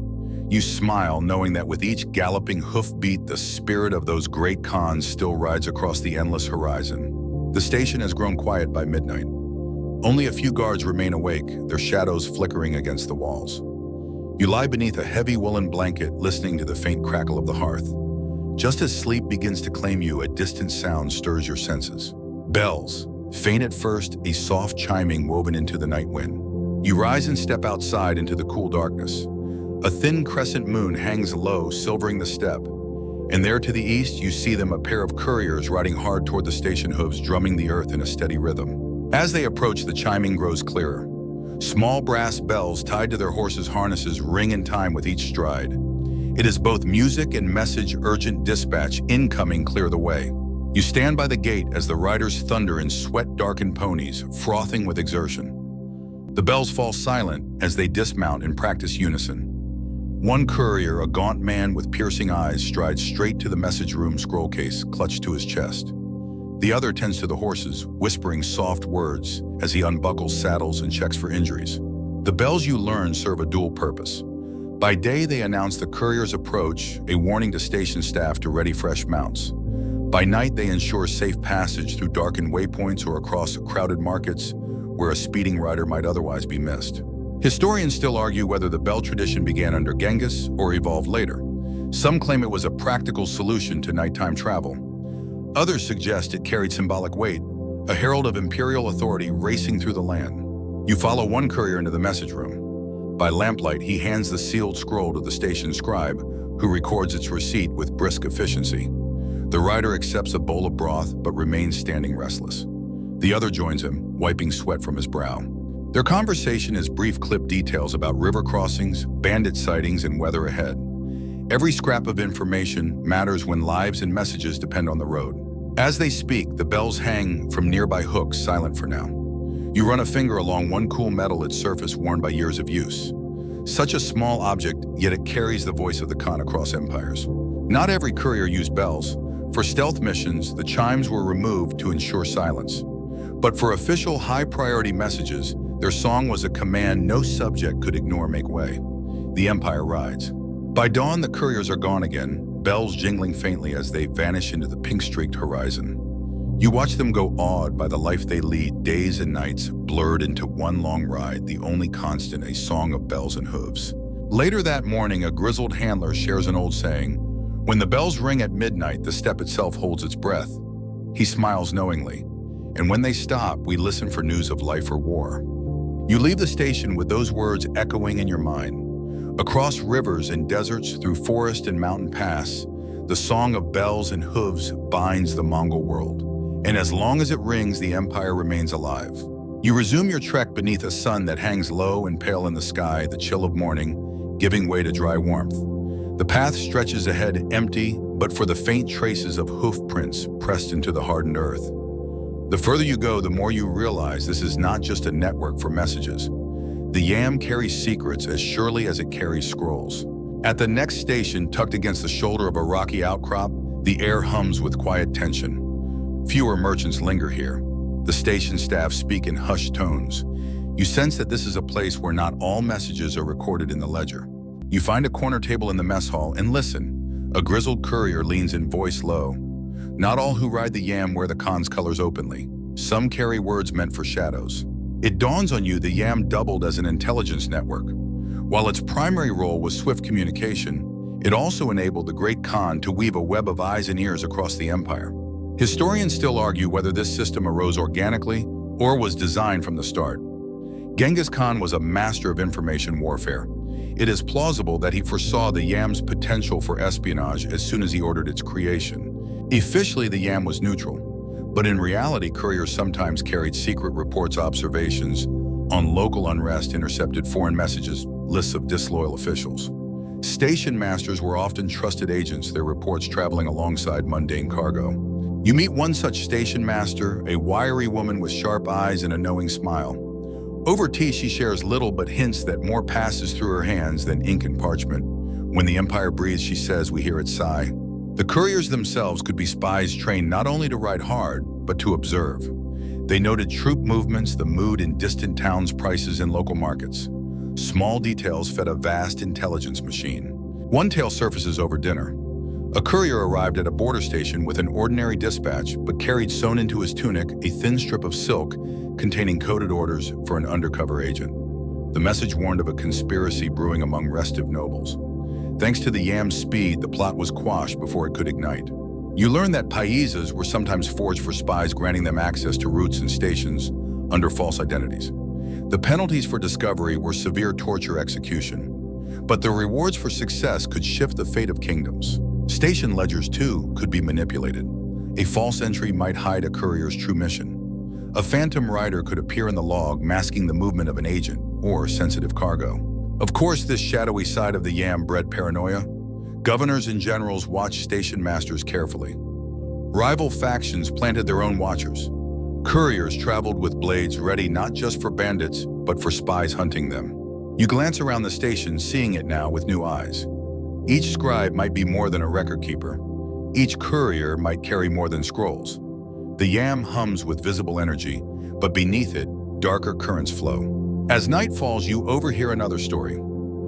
You smile, knowing that with each galloping hoofbeat, the spirit of those great Khans still rides across the endless horizon. The station has grown quiet by midnight. Only a few guards remain awake, their shadows flickering against the walls. You lie beneath a heavy woolen blanket, listening to the faint crackle of the hearth. Just as sleep begins to claim you, a distant sound stirs your senses. Bells. Faint at first, a soft chiming woven into the night wind. You rise and step outside into the cool darkness. A thin crescent moon hangs low, silvering the steppe. And there to the east, you see them, a pair of couriers riding hard toward the station hooves, drumming the earth in a steady rhythm. As they approach, the chiming grows clearer. Small brass bells tied to their horses' harnesses ring in time with each stride. It is both music and message, urgent dispatch, incoming, clear the way. You stand by the gate as the riders thunder in sweat-darkened ponies, frothing with exertion. The bells fall silent as they dismount in practice unison. One courier, a gaunt man with piercing eyes, strides straight to the message room scroll case, clutched to his chest. The other tends to the horses, whispering soft words as he unbuckles saddles and checks for injuries. The bells, you learn, serve a dual purpose. By day, they announce the courier's approach, a warning to station staff to ready fresh mounts. By night, they ensure safe passage through darkened waypoints or across crowded markets where a speeding rider might otherwise be missed. Historians still argue whether the bell tradition began under Genghis or evolved later. Some claim it was a practical solution to nighttime travel. Others suggest it carried symbolic weight, a herald of imperial authority racing through the land. You follow one courier into the message room. By lamplight, he hands the sealed scroll to the station scribe, who records its receipt with brisk efficiency. The rider accepts a bowl of broth but remains standing restless. The other joins him, wiping sweat from his brow. Their conversation is brief clip details about river crossings, bandit sightings, and weather ahead. Every scrap of information matters when lives and messages depend on the road. As they speak, the bells hang from nearby hooks, silent for now. You run a finger along one cool metal, its surface worn by years of use. Such a small object, yet it carries the voice of the Khan across empires. Not every courier used bells. For stealth missions, the chimes were removed to ensure silence. But for official high-priority messages, their song was a command no subject could ignore. Make way. The empire rides. By dawn, the couriers are gone again, bells jingling faintly as they vanish into the pink-streaked horizon. You watch them go, awed by the life they lead, days and nights blurred into one long ride, the only constant a song of bells and hooves. Later that morning, a grizzled handler shares an old saying, "When the bells ring at midnight, the steppe itself holds its breath." He smiles knowingly. And when they stop, we listen for news of life or war. You leave the station with those words echoing in your mind. Across rivers and deserts, through forest and mountain pass, the song of bells and hooves binds the Mongol world. And as long as it rings, the empire remains alive. You resume your trek beneath a sun that hangs low and pale in the sky, the chill of morning, giving way to dry warmth. The path stretches ahead, empty, but for the faint traces of hoof prints pressed into the hardened earth. The further you go, the more you realize this is not just a network for messages. The Yam carries secrets as surely as it carries scrolls. At the next station, tucked against the shoulder of a rocky outcrop, the air hums with quiet tension. Fewer merchants linger here. The station staff speak in hushed tones. You sense that this is a place where not all messages are recorded in the ledger. You find a corner table in the mess hall and listen. A grizzled courier leans in, voice low. Not all who ride the Yam wear the Khan's colors openly. Some carry words meant for shadows. It dawns on you the Yam doubled as an intelligence network. While its primary role was swift communication, it also enabled the great Khan to weave a web of eyes and ears across the empire. Historians still argue whether this system arose organically or was designed from the start. Genghis Khan was a master of information warfare. It is plausible that he foresaw the Yam's potential for espionage as soon as he ordered its creation. Officially, the Yam was neutral, but in reality, couriers sometimes carried secret reports, observations on local unrest, intercepted foreign messages, lists of disloyal officials. Station masters were often trusted agents, their reports traveling alongside mundane cargo. You meet one such station master, a wiry woman with sharp eyes and a knowing smile. Over tea, she shares little but hints that more passes through her hands than ink and parchment. When the empire breathes, she says, we hear it sigh. The couriers themselves could be spies trained not only to ride hard, but to observe. They noted troop movements, the mood in distant towns, prices in local markets. Small details fed a vast intelligence machine. One tale surfaces over dinner. A courier arrived at a border station with an ordinary dispatch, but carried sewn into his tunic a thin strip of silk containing coded orders for an undercover agent. The message warned of a conspiracy brewing among restive nobles. Thanks to the Yam's speed, the plot was quashed before it could ignite. You learn that paises were sometimes forged for spies, granting them access to routes and stations under false identities. The penalties for discovery were severe torture, execution. But the rewards for success could shift the fate of kingdoms. Station ledgers, too, could be manipulated. A false entry might hide a courier's true mission. A phantom rider could appear in the log, masking the movement of an agent or sensitive cargo. Of course, this shadowy side of the Yam bred paranoia. Governors and generals watched station masters carefully. Rival factions planted their own watchers. Couriers traveled with blades ready not just for bandits, but for spies hunting them. You glance around the station, seeing it now with new eyes. Each scribe might be more than a record keeper. Each courier might carry more than scrolls. The Yam hums with visible energy, but beneath it, darker currents flow. As night falls, you overhear another story.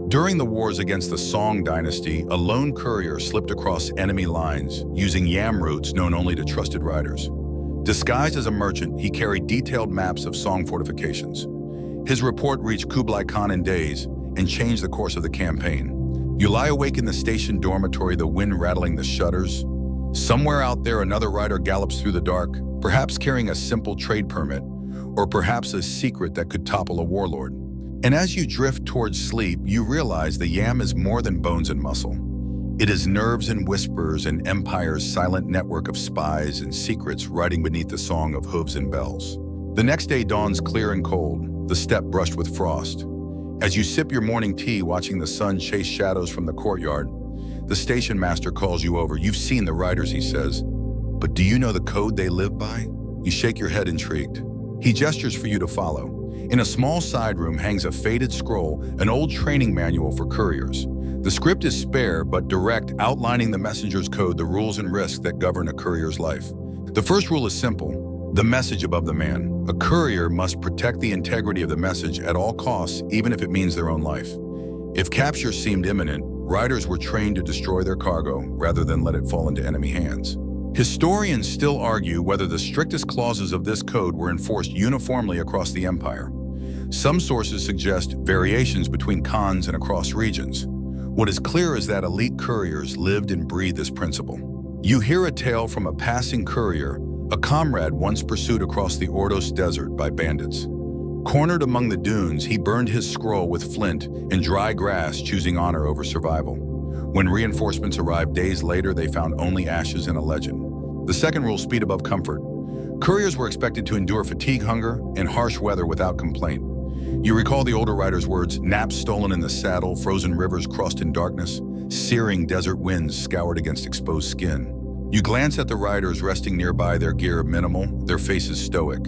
During the wars against the Song dynasty, a lone courier slipped across enemy lines using Yam routes known only to trusted riders. Disguised as a merchant, he carried detailed maps of Song fortifications. His report reached Kublai Khan in days and changed the course of the campaign. You lie awake in the station dormitory, the wind rattling the shutters. Somewhere out there, another rider gallops through the dark, perhaps carrying a simple trade permit, or perhaps a secret that could topple a warlord. And as you drift towards sleep, you realize the Yam is more than bones and muscle. It is nerves and whispers, an empire's silent network of spies and secrets riding beneath the song of hooves and bells. The next day dawns clear and cold, the steppe brushed with frost. As you sip your morning tea, watching the sun chase shadows from the courtyard, the station master calls you over. You've seen the riders, he says, but do you know the code they live by? You shake your head intrigued. He gestures for you to follow. In a small side room hangs a faded scroll, an old training manual for couriers. The script is spare but direct, outlining the messenger's code, the rules and risks that govern a courier's life. The first rule is simple: the message above the man. A courier must protect the integrity of the message at all costs, even if it means their own life. If capture seemed imminent, riders were trained to destroy their cargo rather than let it fall into enemy hands. Historians still argue whether the strictest clauses of this code were enforced uniformly across the empire. Some sources suggest variations between khans and across regions. What is clear is that elite couriers lived and breathed this principle. You hear a tale from a passing courier, a comrade once pursued across the Ordos Desert by bandits. Cornered among the dunes, he burned his scroll with flint and dry grass, choosing honor over survival. When reinforcements arrived days later, they found only ashes and a legend. The second rule: speed above comfort. Couriers were expected to endure fatigue, hunger, and harsh weather without complaint. You recall the older riders' words: naps stolen in the saddle, frozen rivers crossed in darkness, searing desert winds scoured against exposed skin. You glance at the riders resting nearby, their gear minimal, their faces stoic.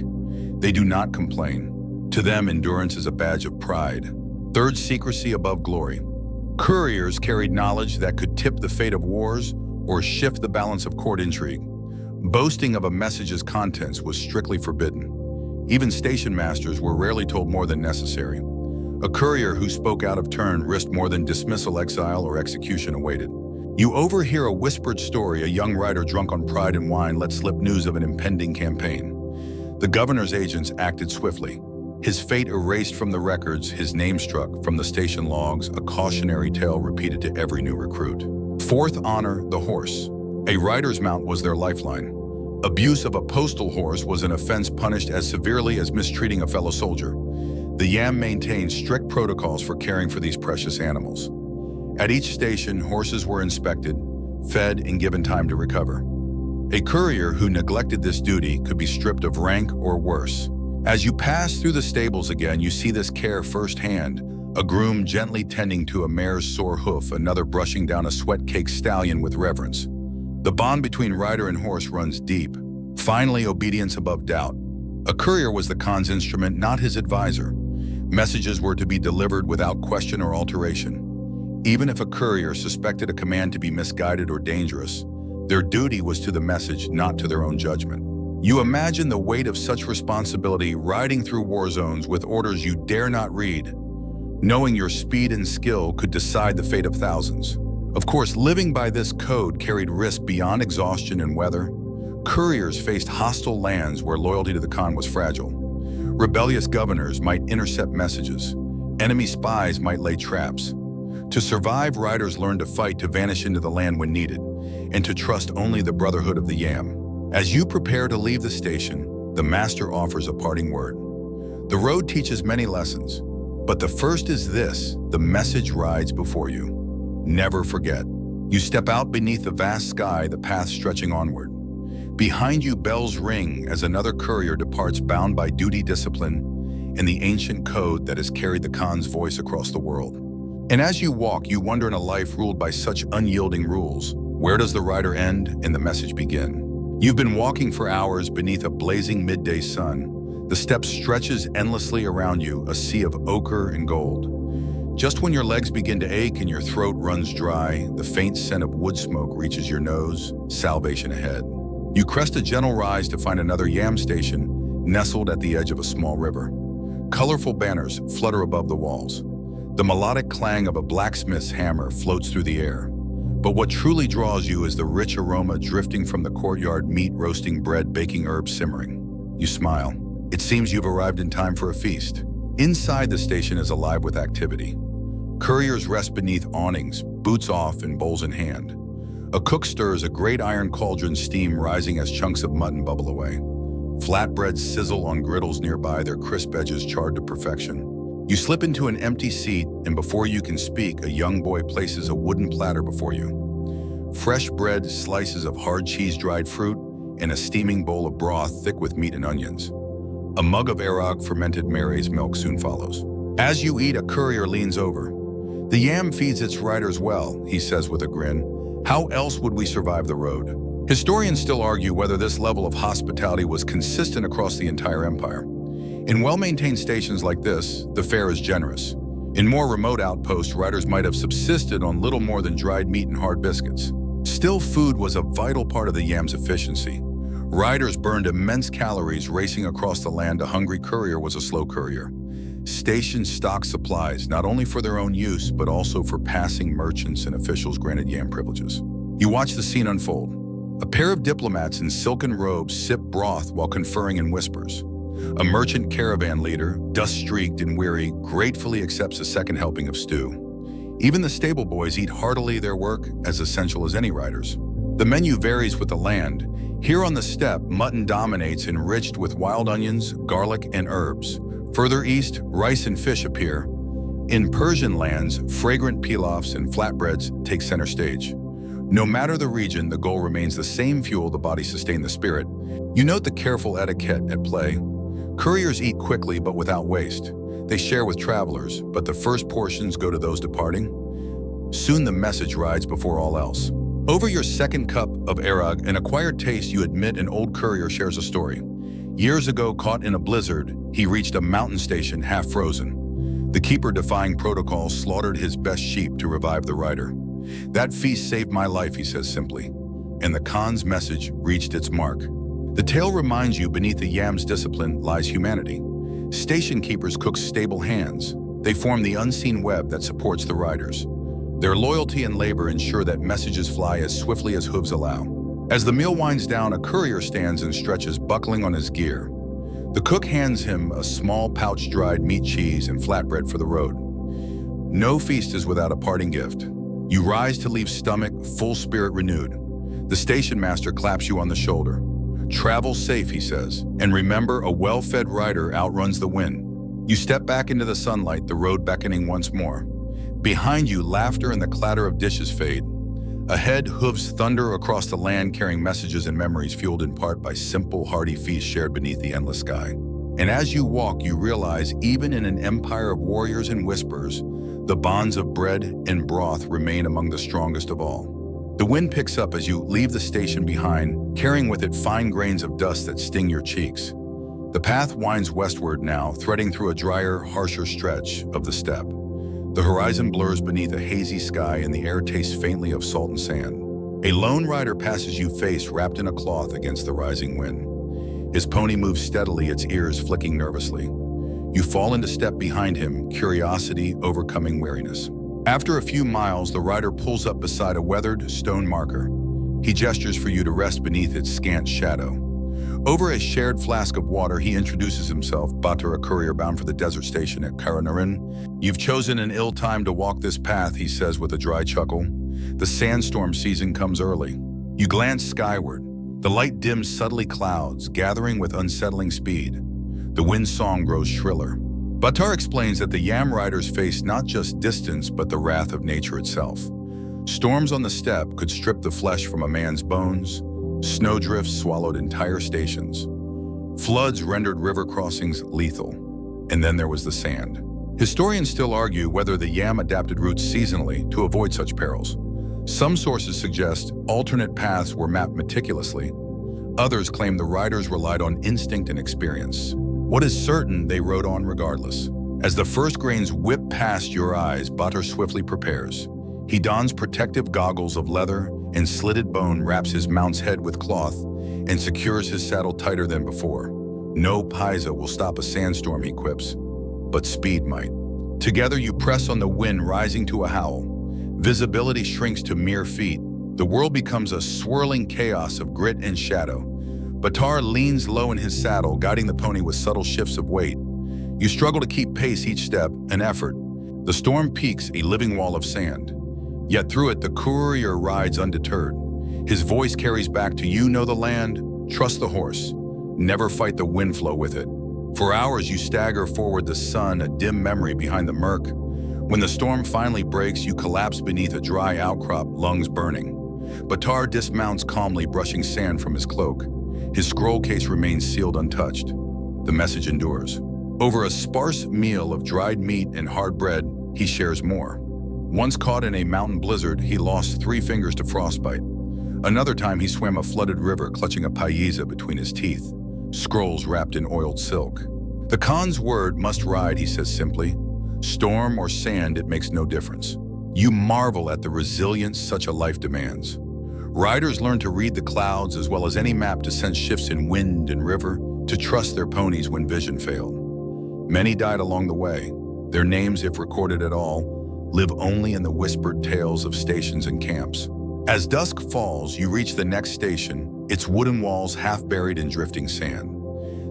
They do not complain. To them, endurance is a badge of pride. Third, secrecy above glory. Couriers carried knowledge that could tip the fate of wars or shift the balance of court intrigue. Boasting of a message's contents was strictly forbidden. Even station masters were rarely told more than necessary. A courier who spoke out of turn risked more than dismissal, exile, or execution awaited. You overhear a whispered story: a young rider drunk on pride and wine let slip news of an impending campaign. The governor's agents acted swiftly. His fate erased from the records, his name struck from the station logs, a cautionary tale repeated to every new recruit. Fourth, honor the horse. A rider's mount was their lifeline. Abuse of a postal horse was an offense punished as severely as mistreating a fellow soldier. The Yam maintained strict protocols for caring for these precious animals. At each station, horses were inspected, fed, and given time to recover. A courier who neglected this duty could be stripped of rank or worse. As you pass through the stables again, you see this care firsthand. A groom gently tending to a mare's sore hoof, another brushing down a sweat-caked stallion with reverence. The bond between rider and horse runs deep. Finally, obedience above doubt. A courier was the Khan's instrument, not his advisor. Messages were to be delivered without question or alteration. Even if a courier suspected a command to be misguided or dangerous, their duty was to the message, not to their own judgment. You imagine the weight of such responsibility, riding through war zones with orders you dare not read, knowing your speed and skill could decide the fate of thousands. Of course, living by this code carried risk beyond exhaustion and weather. Couriers faced hostile lands where loyalty to the Khan was fragile. Rebellious governors might intercept messages. Enemy spies might lay traps. To survive, riders learned to fight, to vanish into the land when needed, and to trust only the brotherhood of the Yam. As you prepare to leave the station, the master offers a parting word. The road teaches many lessons, but the first is this: the message rides before you. Never forget. You step out beneath the vast sky, the path stretching onward. Behind you, bells ring as another courier departs, bound by duty, discipline, and the ancient code that has carried the Khan's voice across the world. And as you walk, you wonder, in a life ruled by such unyielding rules, where does the rider end and the message begin? You've been walking for hours beneath a blazing midday sun. The steppe stretches endlessly around you, a sea of ochre and gold. Just when your legs begin to ache and your throat runs dry, the faint scent of wood smoke reaches your nose, salvation ahead. You crest a gentle rise to find another Yam station nestled at the edge of a small river. Colorful banners flutter above the walls. The melodic clang of a blacksmith's hammer floats through the air. But what truly draws you is the rich aroma drifting from the courtyard: meat roasting, bread baking, herbs simmering. You smile. It seems you've arrived in time for a feast. Inside, the station is alive with activity. Couriers rest beneath awnings, boots off and bowls in hand. A cook stirs a great iron cauldron, steam rising as chunks of mutton bubble away. Flatbreads sizzle on griddles nearby, their crisp edges charred to perfection. You slip into an empty seat, and before you can speak, a young boy places a wooden platter before you. Fresh bread, slices of hard cheese, dried fruit, and a steaming bowl of broth thick with meat and onions. A mug of arag, fermented Mary's milk, soon follows. As you eat, a courier leans over. "The Yam feeds its riders well," he says with a grin. "How else would we survive the road?" Historians still argue whether this level of hospitality was consistent across the entire empire. In well-maintained stations like this, the fare is generous. In more remote outposts, riders might have subsisted on little more than dried meat and hard biscuits. Still, food was a vital part of the Yam's efficiency. Riders burned immense calories racing across the land. A hungry courier was a slow courier. Stations stocked supplies, not only for their own use, but also for passing merchants and officials granted Yam privileges. You watch the scene unfold. A pair of diplomats in silken robes sip broth while conferring in whispers. A merchant caravan leader, dust-streaked and weary, gratefully accepts a second helping of stew. Even the stable boys eat heartily, their work as essential as any riders. The menu varies with the land. Here on the steppe, mutton dominates, enriched with wild onions, garlic, and herbs. Further east, rice and fish appear. In Persian lands, fragrant pilafs and flatbreads take center stage. No matter the region, the goal remains the same: fuel the body, sustain the spirit. You note the careful etiquette at play. Couriers eat quickly but without waste. They share with travelers, but the first portions go to those departing. Soon the message rides before all else. Over your second cup of arag, an acquired taste, you admit an old courier shares a story. Years ago, caught in a blizzard, he reached a mountain station half frozen. The keeper, defying protocol, slaughtered his best sheep to revive the rider. That feast saved my life, he says simply. And the Khan's message reached its mark. The tale reminds you beneath the yam's discipline lies humanity. Station keepers cook stable hands. They form the unseen web that supports the riders. Their loyalty and labor ensure that messages fly as swiftly as hooves allow. As the meal winds down, a courier stands and stretches, buckling on his gear. The cook hands him a small pouch dried meat, cheese, and flatbread for the road. No feast is without a parting gift. You rise to leave stomach full, spirit renewed. The station master claps you on the shoulder. Travel safe, he says, and remember, a well-fed rider outruns the wind. You step back into the sunlight, the road beckoning once more. Behind you, laughter and the clatter of dishes fade. Ahead, hooves thunder across the land, carrying messages and memories fueled in part by simple, hearty feasts shared beneath the endless sky. And as you walk, you realize, even in an empire of warriors and whispers, the bonds of bread and broth remain among the strongest of all. The wind picks up as you leave the station behind, carrying with it fine grains of dust that sting your cheeks. The path winds westward now, threading through a drier, harsher stretch of the steppe. The horizon blurs beneath a hazy sky and the air tastes faintly of salt and sand. A lone rider passes you, face wrapped in a cloth against the rising wind. His pony moves steadily, its ears flicking nervously. You fall into step behind him, curiosity overcoming weariness. After a few miles, the rider pulls up beside a weathered stone marker. He gestures for you to rest beneath its scant shadow. Over a shared flask of water, he introduces himself, Batur, a courier bound for the desert station at Karanarin. You've chosen an ill time to walk this path, he says with a dry chuckle. The sandstorm season comes early. You glance skyward. The light dims subtly, clouds gathering with unsettling speed. The wind's song grows shriller. Batur explains that the yam riders face not just distance, but the wrath of nature itself. Storms on the steppe could strip the flesh from a man's bones. Snowdrifts swallowed entire stations. Floods rendered river crossings lethal. And then there was the sand. Historians still argue whether the yam adapted routes seasonally to avoid such perils. Some sources suggest alternate paths were mapped meticulously. Others claim the riders relied on instinct and experience. What is certain, they rode on regardless. As the first grains whip past your eyes, Batur swiftly prepares. He dons protective goggles of leather and slitted bone, wraps his mount's head with cloth, and secures his saddle tighter than before. No paisa will stop a sandstorm, he quips, but speed might. Together you press on the wind, rising to a howl. Visibility shrinks to mere feet. The world becomes a swirling chaos of grit and shadow. Batur leans low in his saddle, guiding the pony with subtle shifts of weight. You struggle to keep pace, each step an effort. The storm peaks, a living wall of sand. Yet through it, the courier rides undeterred. His voice carries back to, you know the land, trust the horse, never fight the wind flow with it. For hours you stagger forward, the sun a dim memory behind the murk. When the storm finally breaks, you collapse beneath a dry outcrop, lungs burning. Batur dismounts calmly, brushing sand from his cloak. His scroll case remains sealed untouched. The message endures. Over a sparse meal of dried meat and hard bread, he shares more. Once caught in a mountain blizzard, he lost 3 fingers to frostbite. Another time he swam a flooded river, clutching a paisa between his teeth, scrolls wrapped in oiled silk. The Khan's word must ride, he says simply. Storm or sand, it makes no difference. You marvel at the resilience such a life demands. Riders learn to read the clouds as well as any map to sense shifts in wind and river, to trust their ponies when vision failed. Many died along the way. Their names, if recorded at all, live only in the whispered tales of stations and camps. As dusk falls, you reach the next station, its wooden walls half buried in drifting sand.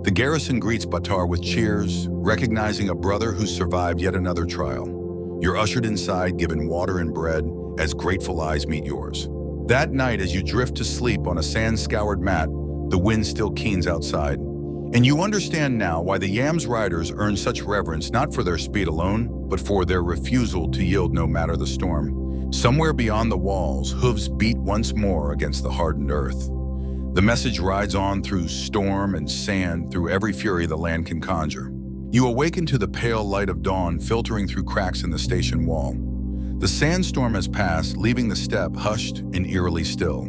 The garrison greets Batur with cheers, recognizing a brother who survived yet another trial. You're ushered inside, given water and bread, as grateful eyes meet yours. That night, as you drift to sleep on a sand-scoured mat, the wind still keens outside. And you understand now why the yam's riders earn such reverence, not for their speed alone, but for their refusal to yield no matter the storm. Somewhere beyond the walls, hooves beat once more against the hardened earth. The message rides on through storm and sand, through every fury the land can conjure. You awaken to the pale light of dawn filtering through cracks in the station wall. The sandstorm has passed, leaving the steppe hushed and eerily still.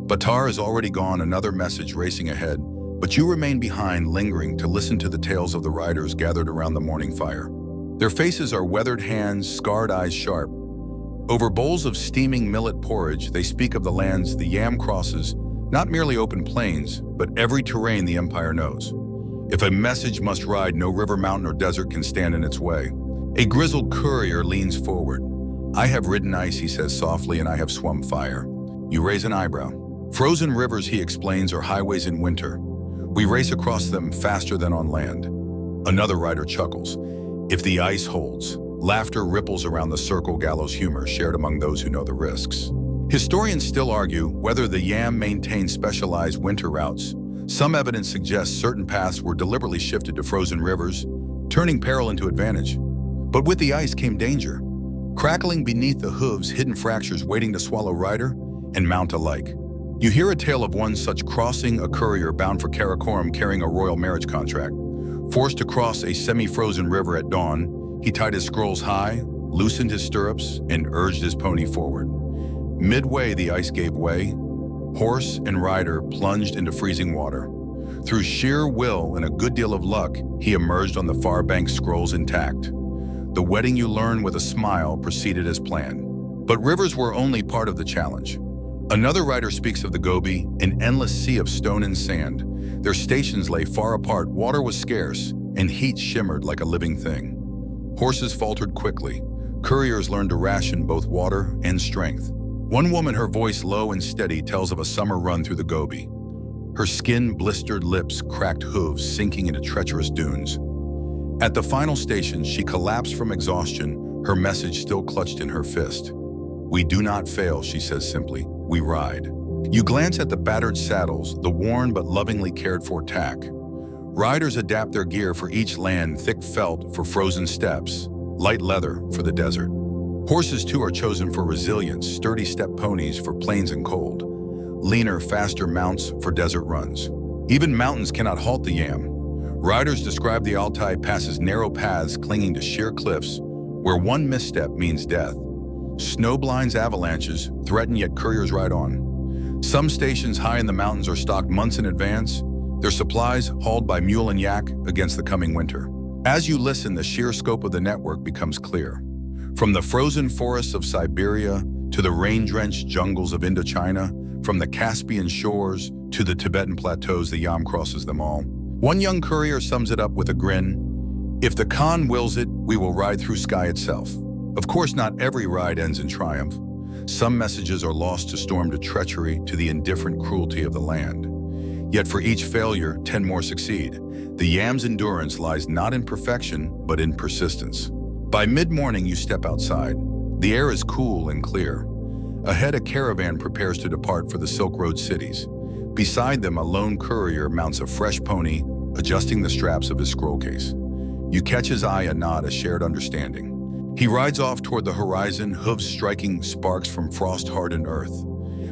Batar has already gone, another message racing ahead, but you remain behind, lingering to listen to the tales of the riders gathered around the morning fire. Their faces are weathered hands, scarred eyes sharp. Over bowls of steaming millet porridge, they speak of the lands the Yam crosses, not merely open plains, but every terrain the empire knows. If a message must ride, no river, mountain, or desert can stand in its way. A grizzled courier leans forward. "I have ridden ice," he says softly, "and I have swum fire." You raise an eyebrow. "Frozen rivers," he explains, "are highways in winter. We race across them faster than on land." Another rider chuckles. "If the ice holds." Laughter ripples around the circle, gallows humor shared among those who know the risks. Historians still argue whether the Yam maintained specialized winter routes. Some evidence suggests certain paths were deliberately shifted to frozen rivers, turning peril into advantage. But with the ice came danger. Crackling beneath the hooves, hidden fractures waiting to swallow rider and mount alike. You hear a tale of one such crossing, a courier bound for Karakoram carrying a royal marriage contract. Forced to cross a semi-frozen river at dawn, he tied his scrolls high, loosened his stirrups, and urged his pony forward. Midway, the ice gave way. Horse and rider plunged into freezing water. Through sheer will and a good deal of luck, he emerged on the far bank, scrolls intact. The wedding, you learn with a smile, proceeded as planned. But rivers were only part of the challenge. Another writer speaks of the Gobi, an endless sea of stone and sand. Their stations lay far apart, water was scarce, and heat shimmered like a living thing. Horses faltered quickly. Couriers learned to ration both water and strength. One woman, her voice low and steady, tells of a summer run through the Gobi. Her skin-blistered lips, cracked hooves sinking into treacherous dunes. At the final station, she collapsed from exhaustion, her message still clutched in her fist. "We do not fail," she says simply. "We ride." You glance at the battered saddles, the worn but lovingly cared for tack. Riders adapt their gear for each land, thick felt for frozen steppes, light leather for the desert. Horses too are chosen for resilience, sturdy steppe ponies for plains and cold, leaner, faster mounts for desert runs. Even mountains cannot halt the Yam. Riders describe the Altai Pass as narrow paths clinging to sheer cliffs, where one misstep means death. Snow blinds, avalanches threaten, yet couriers ride on. Some stations high in the mountains are stocked months in advance, their supplies hauled by mule and yak against the coming winter. As you listen, the sheer scope of the network becomes clear. From the frozen forests of Siberia to the rain-drenched jungles of Indochina, from the Caspian shores to the Tibetan plateaus, the Yam crosses them all. One young courier sums it up with a grin. "If the Khan wills it, we will ride through sky itself." Of course, not every ride ends in triumph. Some messages are lost to storm, to treachery, to the indifferent cruelty of the land. Yet for each failure, 10 more succeed. The Yam's endurance lies not in perfection, but in persistence. By mid-morning, you step outside. The air is cool and clear. Ahead, a caravan prepares to depart for the Silk Road cities. Beside them, a lone courier mounts a fresh pony, adjusting the straps of his scroll case. You catch his eye, a nod, a shared understanding. He rides off toward the horizon, hooves striking sparks from frost-hardened earth.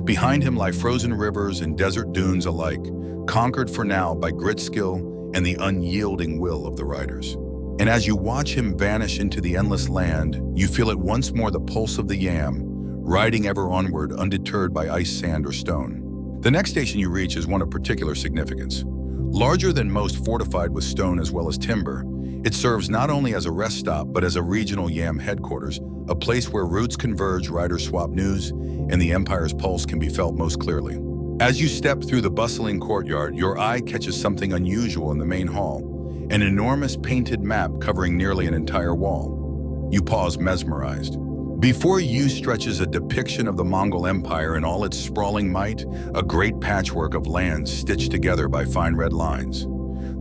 Behind him lie frozen rivers and desert dunes alike, conquered for now by grit, skill, and the unyielding will of the riders. And as you watch him vanish into the endless land, you feel it once more, the pulse of the Yam, riding ever onward, undeterred by ice, sand, or stone. The next station you reach is one of particular significance. Larger than most, fortified with stone as well as timber, it serves not only as a rest stop, but as a regional Yam headquarters, a place where routes converge, riders swap news, and the empire's pulse can be felt most clearly. As you step through the bustling courtyard, your eye catches something unusual in the main hall, an enormous painted map covering nearly an entire wall. You pause, mesmerized. Before you stretches a depiction of the Mongol Empire in all its sprawling might, a great patchwork of lands stitched together by fine red lines.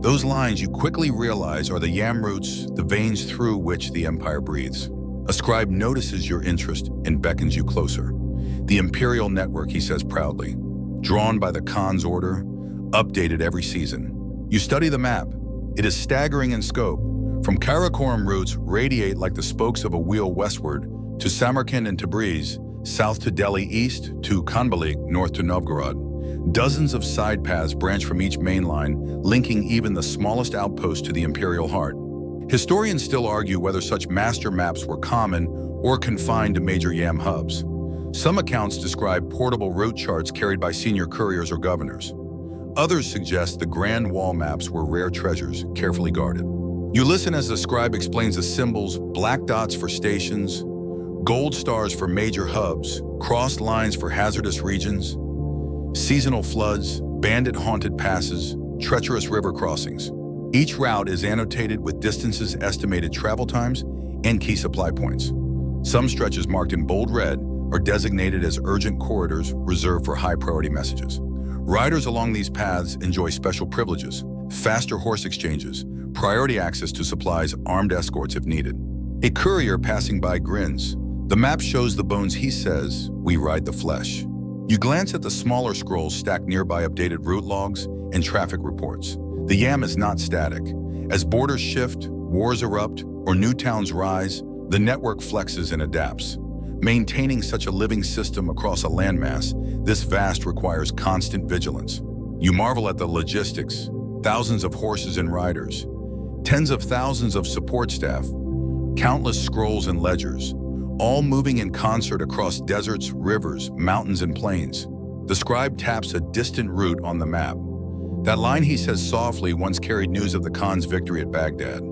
Those lines, you quickly realize, are the Yam roots, the veins through which the empire breathes. A scribe notices your interest and beckons you closer. "The imperial network," he says proudly, "drawn by the Khan's order, updated every season." You study the map. It is staggering in scope. From Karakoram routes radiate like the spokes of a wheel westward to Samarkand and Tabriz, south to Delhi, east to Khanbalik, north to Novgorod. Dozens of side paths branch from each main line, linking even the smallest outpost to the imperial heart. Historians still argue whether such master maps were common or confined to major Yam hubs. Some accounts describe portable route charts carried by senior couriers or governors. Others suggest the grand wall maps were rare treasures, carefully guarded. You listen as the scribe explains the symbols: black dots for stations, gold stars for major hubs, crossed lines for hazardous regions, seasonal floods, bandit-haunted passes, treacherous river crossings. Each route is annotated with distances, estimated travel times, and key supply points. Some stretches marked in bold red are designated as urgent corridors reserved for high-priority messages. Riders along these paths enjoy special privileges: faster horse exchanges, priority access to supplies, armed escorts if needed. A courier passing by grins. The map shows the bones, he says, "We ride the flesh." You glance at the smaller scrolls stacked nearby, updated route logs and traffic reports. The Yam is not static. As borders shift, wars erupt, or new towns rise, the network flexes and adapts. Maintaining such a living system across a landmass this vast requires constant vigilance. You marvel at the logistics: thousands of horses and riders, tens of thousands of support staff, countless scrolls and ledgers, all moving in concert across deserts, rivers, mountains, and plains. The scribe taps a distant route on the map. That line, he says softly, once carried news of the Khan's victory at Baghdad.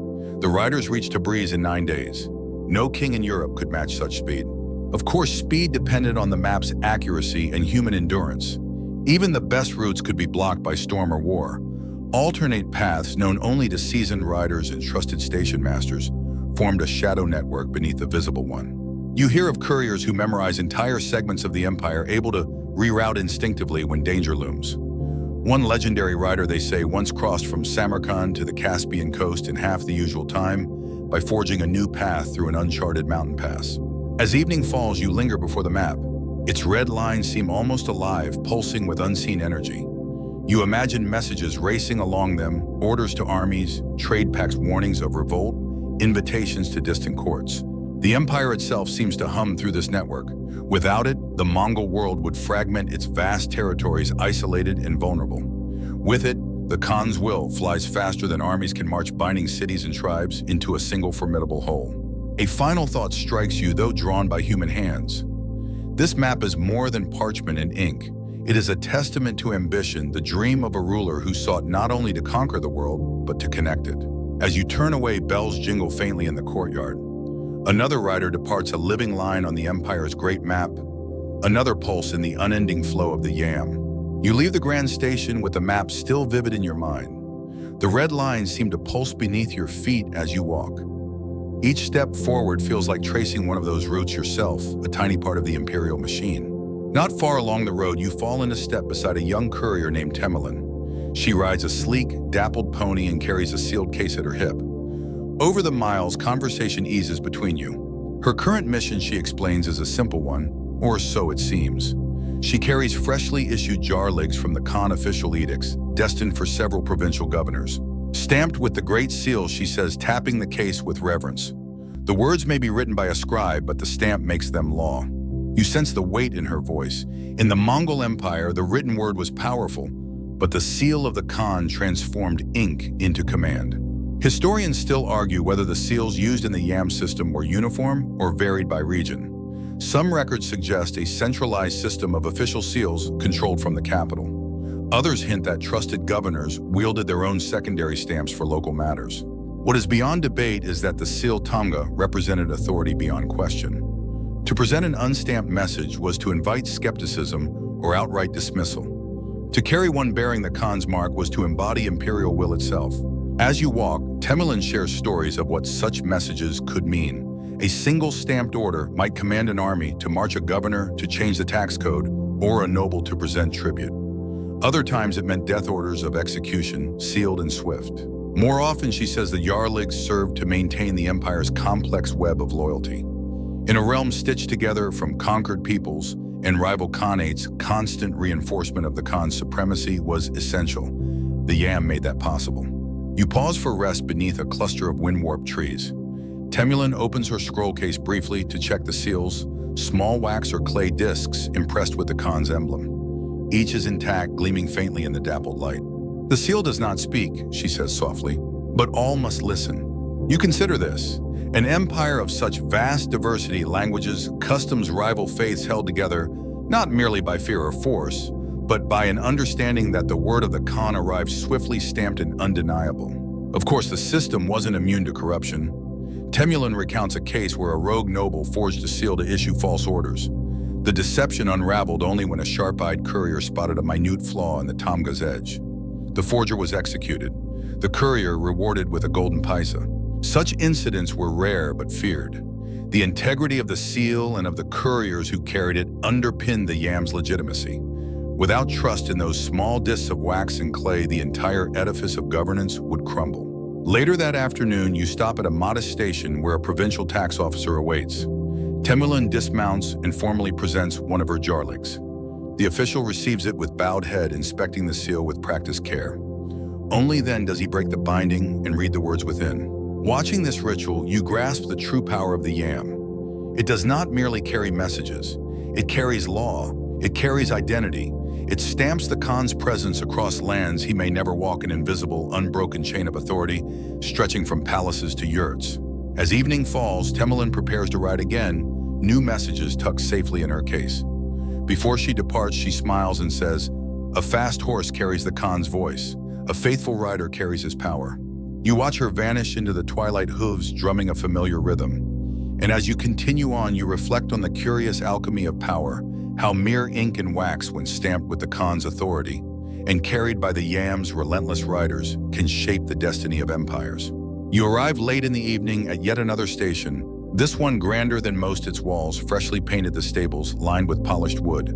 The riders reached Tabriz in 9 days. No king in Europe could match such speed. Of course, speed depended on the map's accuracy and human endurance. Even the best routes could be blocked by storm or war. Alternate paths, known only to seasoned riders and trusted station masters, formed a shadow network beneath the visible one. You hear of couriers who memorize entire segments of the empire, able to reroute instinctively when danger looms. One legendary rider, they say, once crossed from Samarkand to the Caspian coast in half the usual time by forging a new path through an uncharted mountain pass. As evening falls, you linger before the map. Its red lines seem almost alive, pulsing with unseen energy. You imagine messages racing along them, orders to armies, trade pacts, warnings of revolt, invitations to distant courts. The empire itself seems to hum through this network. Without it, the Mongol world would fragment its vast territories, isolated and vulnerable. With it, the Khan's will flies faster than armies can march, binding cities and tribes into a single formidable whole. A final thought strikes you, though drawn by human hands. This map is more than parchment and ink. It is a testament to ambition, the dream of a ruler who sought not only to conquer the world, but to connect it. As you turn away, bells jingle faintly in the courtyard. Another rider departs, a living line on the empire's great map, another pulse in the unending flow of the Yam. You leave the grand station with the map still vivid in your mind. The red lines seem to pulse beneath your feet as you walk. Each step forward feels like tracing one of those routes yourself, a tiny part of the imperial machine. Not far along the road, you fall into step beside a young courier named Temmelin. She rides a sleek, dappled pony and carries a sealed case at her hip. Over the miles, conversation eases between you. Her current mission, she explains, is a simple one, or so it seems. She carries freshly issued jar ligs from the Khan official edicts, destined for several provincial governors. Stamped with the Great Seal, she says, tapping the case with reverence. The words may be written by a scribe, but the stamp makes them law. You sense the weight in her voice. In the Mongol Empire, the written word was powerful, but the seal of the Khan transformed ink into command. Historians still argue whether the seals used in the Yam system were uniform or varied by region. Some records suggest a centralized system of official seals controlled from the capital. Others hint that trusted governors wielded their own secondary stamps for local matters. What is beyond debate is that the seal tamga represented authority beyond question. To present an unstamped message was to invite skepticism or outright dismissal. To carry one bearing the Khan's mark was to embody imperial will itself. As you walk, Temmelin shares stories of what such messages could mean. A single stamped order might command an army to march, a governor to change the tax code, or a noble to present tribute. Other times it meant death orders of execution, sealed and swift. More often, she says, the Yarligs served to maintain the empire's complex web of loyalty. In a realm stitched together from conquered peoples and rival khanates, constant reinforcement of the Khan's supremacy was essential. The Yam made that possible. You pause for rest beneath a cluster of wind-warped trees. Temulin opens her scroll case briefly to check the seals, small wax or clay discs impressed with the Khan's emblem. Each is intact, gleaming faintly in the dappled light. The seal does not speak, she says softly, but all must listen. You consider this. An empire of such vast diversity, languages, customs, rival faiths held together not merely by fear or force, but by an understanding that the word of the Khan arrived swiftly, stamped and undeniable. Of course, the system wasn't immune to corruption. Temujin recounts a case where a rogue noble forged a seal to issue false orders. The deception unraveled only when a sharp-eyed courier spotted a minute flaw in the tamga's edge. The forger was executed, the courier rewarded with a golden paisa. Such incidents were rare but feared. The integrity of the seal and of the couriers who carried it underpinned the yam's legitimacy. Without trust in those small discs of wax and clay, the entire edifice of governance would crumble. Later that afternoon, you stop at a modest station where a provincial tax officer awaits. Temujin dismounts and formally presents one of her jarliks. The official receives it with bowed head, inspecting the seal with practiced care. Only then does he break the binding and read the words within. Watching this ritual, you grasp the true power of the yam. It does not merely carry messages. It carries law. It carries identity. It stamps the Khan's presence across lands he may never walk, an invisible, unbroken chain of authority stretching from palaces to yurts. As evening falls, Temujin prepares to ride again, new messages tucked safely in her case. Before she departs, she smiles and says, "A fast horse carries the Khan's voice. A faithful rider carries his power." You watch her vanish into the twilight, hooves drumming a familiar rhythm. And as you continue on, you reflect on the curious alchemy of power, how mere ink and wax, when stamped with the Khan's authority and carried by the yam's relentless riders, can shape the destiny of empires. You arrive late in the evening at yet another station, this one grander than most. Its walls freshly painted, the stables lined with polished wood.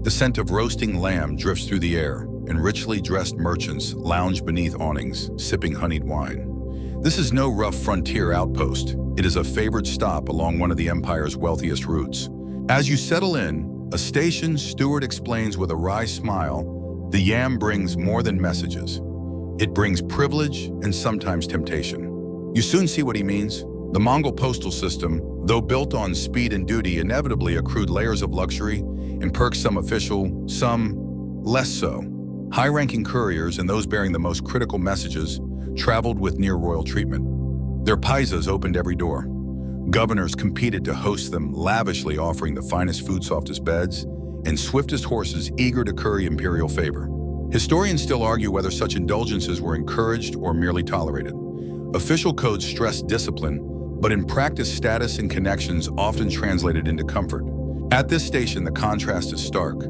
The scent of roasting lamb drifts through the air, and richly dressed merchants lounge beneath awnings, sipping honeyed wine. This is no rough frontier outpost. It is a favored stop along one of the empire's wealthiest routes. As you settle in, a station steward explains with a wry smile, the yam brings more than messages. It brings privilege and sometimes temptation. You soon see what he means. The Mongol Postal System, though built on speed and duty, inevitably accrued layers of luxury and perks, some official, some less so. High-ranking couriers and those bearing the most critical messages traveled with near-royal treatment. Their paisas opened every door. Governors competed to host them, lavishly offering the finest food, softest beds, and swiftest horses eager to curry imperial favor. Historians still argue whether such indulgences were encouraged or merely tolerated. Official codes stressed discipline, but in practice, status and connections often translated into comfort. At this station, the contrast is stark.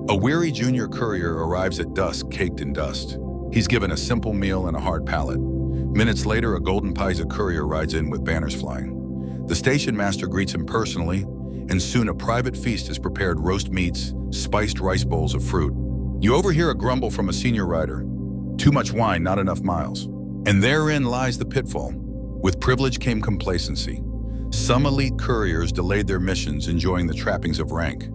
A weary junior courier arrives at dusk, caked in dust. He's given a simple meal and a hard palate. Minutes later, a golden paisa courier rides in with banners flying. The station master greets him personally, and soon a private feast is prepared: roast meats, spiced rice bowls of fruit. You overhear a grumble from a senior rider. Too much wine, not enough miles. And therein lies the pitfall. With privilege came complacency. Some elite couriers delayed their missions, enjoying the trappings of rank.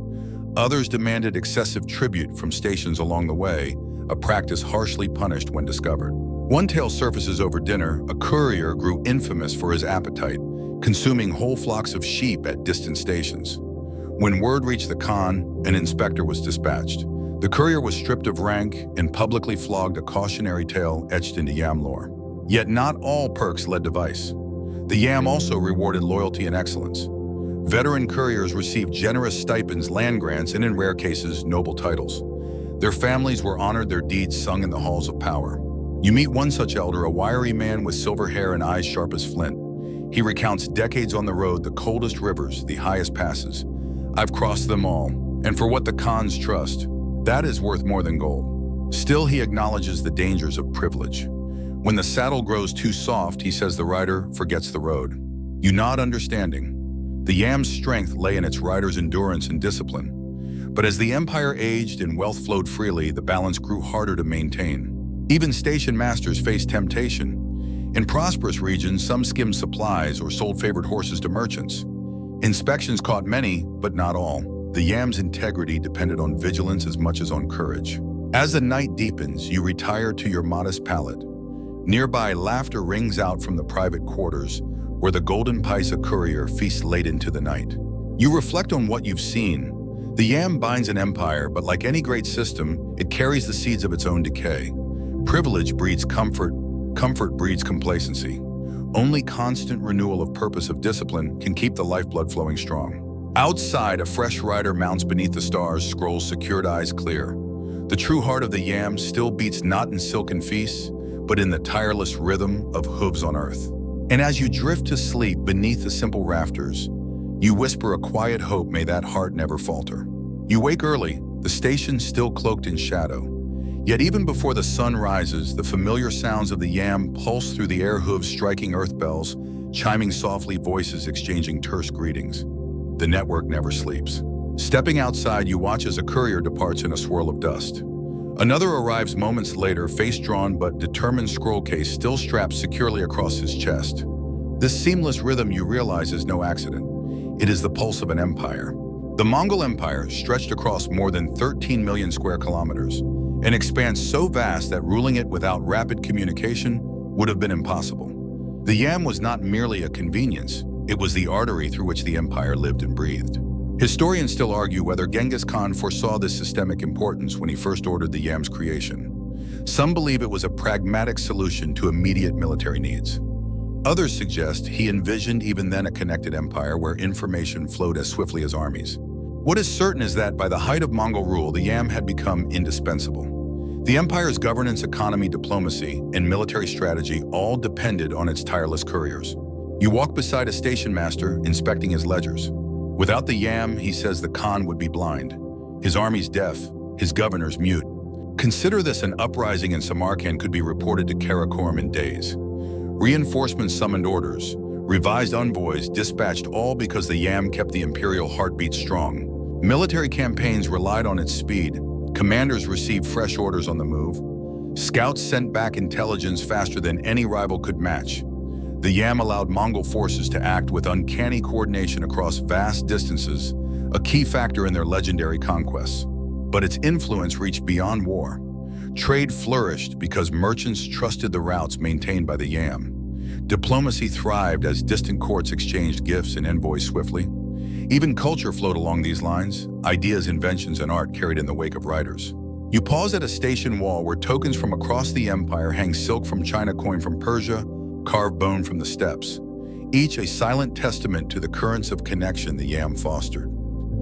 Others demanded excessive tribute from stations along the way, a practice harshly punished when discovered. One tale surfaces over dinner. A courier grew infamous for his appetite, consuming whole flocks of sheep at distant stations. When word reached the Khan, an inspector was dispatched. The courier was stripped of rank and publicly flogged, a cautionary tale etched into yam lore. Yet not all perks led to vice. The yam also rewarded loyalty and excellence. Veteran couriers received generous stipends, land grants, and in rare cases, noble titles. Their families were honored, their deeds sung in the halls of power. You meet one such elder, a wiry man with silver hair and eyes sharp as flint. He recounts decades on the road, the coldest rivers, the highest passes. I've crossed them all, and for what the Khans trust, that is worth more than gold. Still, he acknowledges the dangers of privilege. When the saddle grows too soft, he says, the rider forgets the road. You nod, understanding. The yam's strength lay in its rider's endurance and discipline. But as the empire aged and wealth flowed freely, the balance grew harder to maintain. Even station masters faced temptation. In prosperous regions, some skimmed supplies or sold favored horses to merchants. Inspections caught many, but not all. The yam's integrity depended on vigilance as much as on courage. As the night deepens, you retire to your modest pallet. Nearby, laughter rings out from the private quarters, where the golden paisa courier feasts late into the night. You reflect on what you've seen. The yam binds an empire, but like any great system, it carries the seeds of its own decay. Privilege breeds comfort, comfort breeds complacency. Only constant renewal of purpose of discipline can keep the lifeblood flowing strong. Outside, a fresh rider mounts beneath the stars, scrolls secured eyes clear. The true heart of the yam still beats not in silken feasts, but in the tireless rhythm of hooves on earth. And as you drift to sleep beneath the simple rafters, you whisper a quiet hope, may that heart never falter. You wake early, the station still cloaked in shadow. Yet even before the sun rises, the familiar sounds of the yam pulse through the air, hooves striking earth bells, chiming softly, voices exchanging terse greetings. The network never sleeps. Stepping outside, you watch as a courier departs in a swirl of dust. Another arrives moments later, face drawn but determined, scroll case still strapped securely across his chest. This seamless rhythm, you realize, is no accident. It is the pulse of an empire. The Mongol Empire stretched across more than 13 million square kilometers, an expanse so vast that ruling it without rapid communication would have been impossible. The yam was not merely a convenience, it was the artery through which the empire lived and breathed. Historians still argue whether Genghis Khan foresaw this systemic importance when he first ordered the yam's creation. Some believe it was a pragmatic solution to immediate military needs. Others suggest he envisioned even then a connected empire where information flowed as swiftly as armies. What is certain is that by the height of Mongol rule, the yam had become indispensable. The empire's governance, economy, diplomacy, and military strategy all depended on its tireless couriers. You walk beside a station master inspecting his ledgers. Without the yam, he says, the Khan would be blind, his armies deaf, his governors mute. Consider this: an uprising in Samarkand could be reported to Karakorum in days. Reinforcements summoned orders, revised envoys dispatched, all because the yam kept the imperial heartbeat strong. Military campaigns relied on its speed. Commanders received fresh orders on the move. Scouts sent back intelligence faster than any rival could match. The yam allowed Mongol forces to act with uncanny coordination across vast distances, a key factor in their legendary conquests. But its influence reached beyond war. Trade flourished because merchants trusted the routes maintained by the yam. Diplomacy thrived as distant courts exchanged gifts and envoys swiftly. Even culture flowed along these lines. Ideas, inventions, and art carried in the wake of riders. You pause at a station wall where tokens from across the empire hang: silk from China, coin from Persia, carved bone from the steppes, each a silent testament to the currents of connection the yam fostered.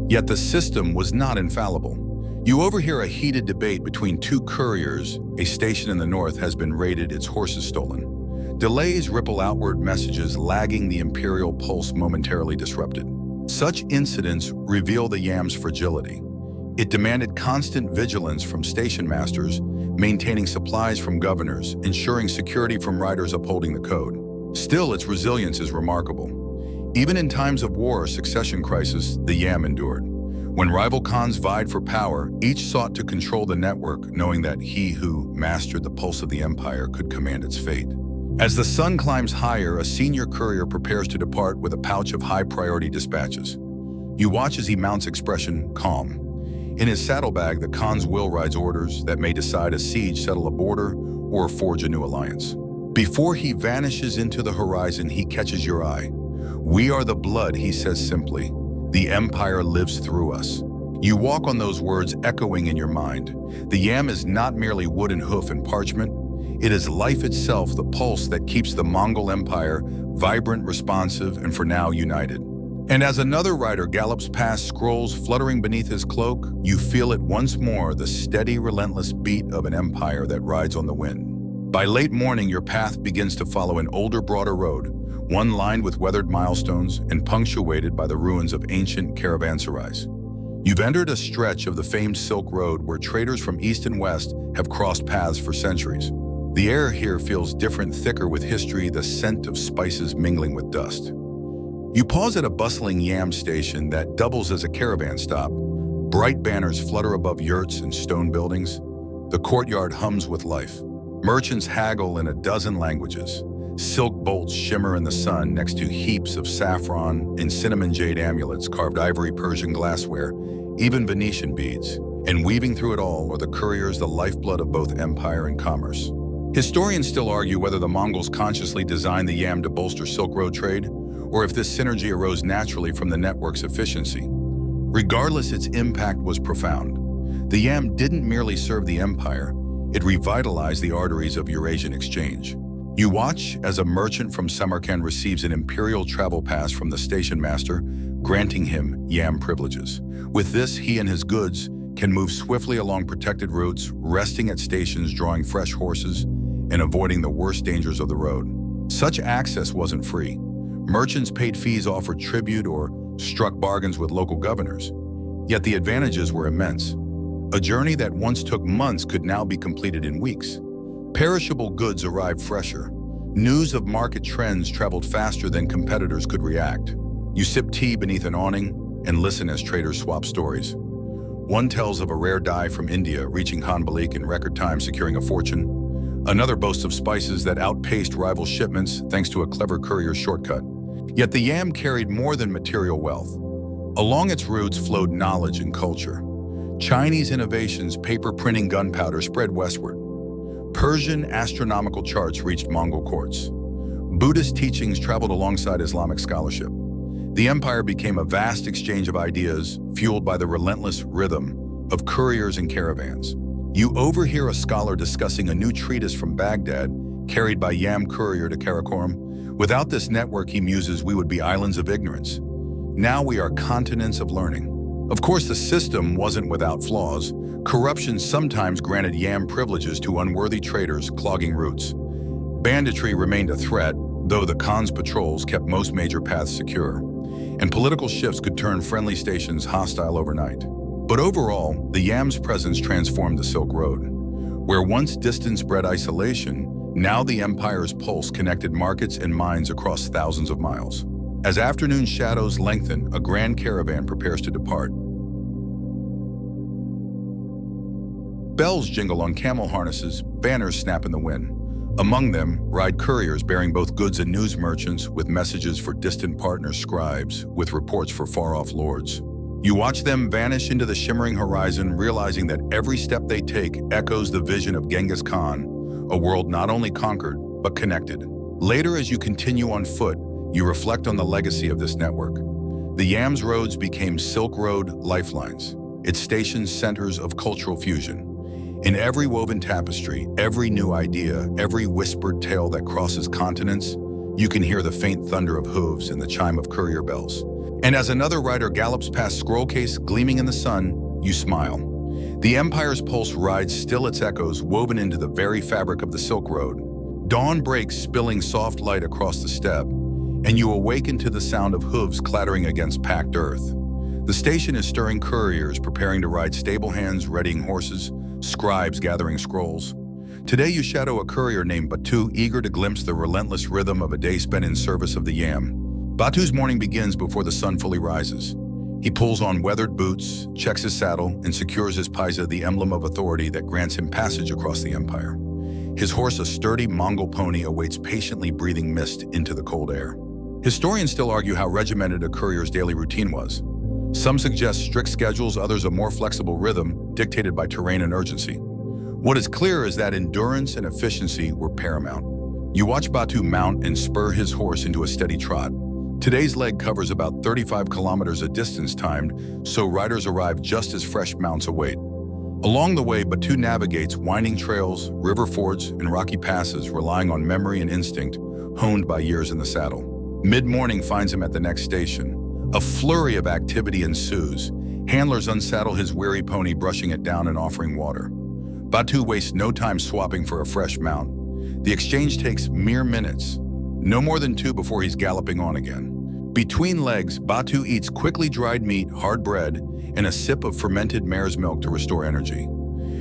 Yet the system was not infallible. You overhear a heated debate between two couriers. A station in the north has been raided, its horses stolen. Delays ripple outward, messages lagging the imperial pulse momentarily disrupted. Such incidents reveal the yam's fragility. It demanded constant vigilance from station masters, maintaining supplies from governors, ensuring security from riders upholding the code. Still, its resilience is remarkable. Even in times of war or succession crisis, the yam endured. When rival Khans vied for power, each sought to control the network, knowing that he who mastered the pulse of the empire could command its fate. As the sun climbs higher, a senior courier prepares to depart with a pouch of high-priority dispatches. You watch as he mounts, expression calm. In his saddlebag, the Khan's will rides orders that may decide a siege, settle a border, or forge a new alliance. Before he vanishes into the horizon, he catches your eye. "We are the blood," he says simply. "The empire lives through us." You walk on those words echoing in your mind. The yam is not merely wood and hoof and parchment. It is life itself, the pulse that keeps the Mongol Empire vibrant, responsive, and for now united. And as another rider gallops past, scrolls fluttering beneath his cloak, you feel it once more, the steady, relentless beat of an empire that rides on the wind. By late morning, your path begins to follow an older, broader road, one lined with weathered milestones and punctuated by the ruins of ancient caravanserais. You've entered a stretch of the famed Silk Road where traders from east and west have crossed paths for centuries. The air here feels different, thicker with history, the scent of spices mingling with dust. You pause at a bustling yam station that doubles as a caravan stop. Bright banners flutter above yurts and stone buildings. The courtyard hums with life. Merchants haggle in a dozen languages. Silk bolts shimmer in the sun next to heaps of saffron and cinnamon jade amulets, carved ivory, Persian glassware, even Venetian beads. And weaving through it all are the couriers, the lifeblood of both empire and commerce. Historians still argue whether the Mongols consciously designed the yam to bolster Silk Road trade, or if this synergy arose naturally from the network's efficiency. Regardless, its impact was profound. The yam didn't merely serve the empire, it revitalized the arteries of Eurasian exchange. You watch as a merchant from Samarkand receives an imperial travel pass from the station master, granting him yam privileges. With this, he and his goods can move swiftly along protected routes, resting at stations, drawing fresh horses, and avoiding the worst dangers of the road. Such access wasn't free. Merchants paid fees, offered tribute, or struck bargains with local governors. Yet the advantages were immense. A journey that once took months could now be completed in weeks. Perishable goods arrived fresher. News of market trends traveled faster than competitors could react. You sip tea beneath an awning and listen as traders swap stories. One tells of a rare dye from India reaching Khan Balik in record time, securing a fortune. Another boasts of spices that outpaced rival shipments thanks to a clever courier's shortcut. Yet the yam carried more than material wealth. Along its routes flowed knowledge and culture. Chinese innovations, paper printing, gunpowder spread westward. Persian astronomical charts reached Mongol courts. Buddhist teachings traveled alongside Islamic scholarship. The empire became a vast exchange of ideas, fueled by the relentless rhythm of couriers and caravans. You overhear a scholar discussing a new treatise from Baghdad, carried by yam courier to Karakorum. Without this network, he muses, we would be islands of ignorance. Now we are continents of learning. Of course, the system wasn't without flaws. Corruption sometimes granted yam privileges to unworthy traders, clogging routes. Banditry remained a threat, though the Khan's patrols kept most major paths secure. And political shifts could turn friendly stations hostile overnight. But overall, the yam's presence transformed the Silk Road. Where once distance bred isolation, now the empire's pulse connected markets and mines across thousands of miles. As afternoon shadows lengthen, a grand caravan prepares to depart. Bells jingle on camel harnesses, banners snap in the wind. Among them ride couriers bearing both goods and news, merchants with messages for distant partners, scribes with reports for far-off lords. You watch them vanish into the shimmering horizon, realizing that every step they take echoes the vision of Genghis Khan, a world not only conquered, but connected. Later, as you continue on foot, you reflect on the legacy of this network. The yam's roads became Silk Road lifelines, its stations centers of cultural fusion. In every woven tapestry, every new idea, every whispered tale that crosses continents, you can hear the faint thunder of hooves and the chime of courier bells. And as another rider gallops past scroll case gleaming in the sun, you smile. The empire's pulse rides still, its echoes woven into the very fabric of the Silk Road. Dawn breaks, spilling soft light across the steppe, and you awaken to the sound of hooves clattering against packed earth. The station is stirring, couriers preparing to ride, stable hands readying horses, scribes gathering scrolls. Today you shadow a courier named Batu, eager to glimpse the relentless rhythm of a day spent in service of the yam. Batu's morning begins before the sun fully rises. He pulls on weathered boots, checks his saddle, and secures his paisa, the emblem of authority that grants him passage across the empire. His horse, a sturdy Mongol pony, awaits patiently, breathing mist into the cold air. Historians still argue how regimented a courier's daily routine was. Some suggest strict schedules, others a more flexible rhythm dictated by terrain and urgency. What is clear is that endurance and efficiency were paramount. You watch Batu mount and spur his horse into a steady trot. Today's leg covers about 35 kilometers, a distance timed, so riders arrive just as fresh mounts await. Along the way, Batu navigates winding trails, river fords, and rocky passes, relying on memory and instinct honed by years in the saddle. Mid-morning finds him at the next station. A flurry of activity ensues. Handlers unsaddle his weary pony, brushing it down and offering water. Batu wastes no time swapping for a fresh mount. The exchange takes mere minutes, no more than 2 before he's galloping on again. Between legs, Batu eats quickly dried meat, hard bread, and a sip of fermented mare's milk to restore energy.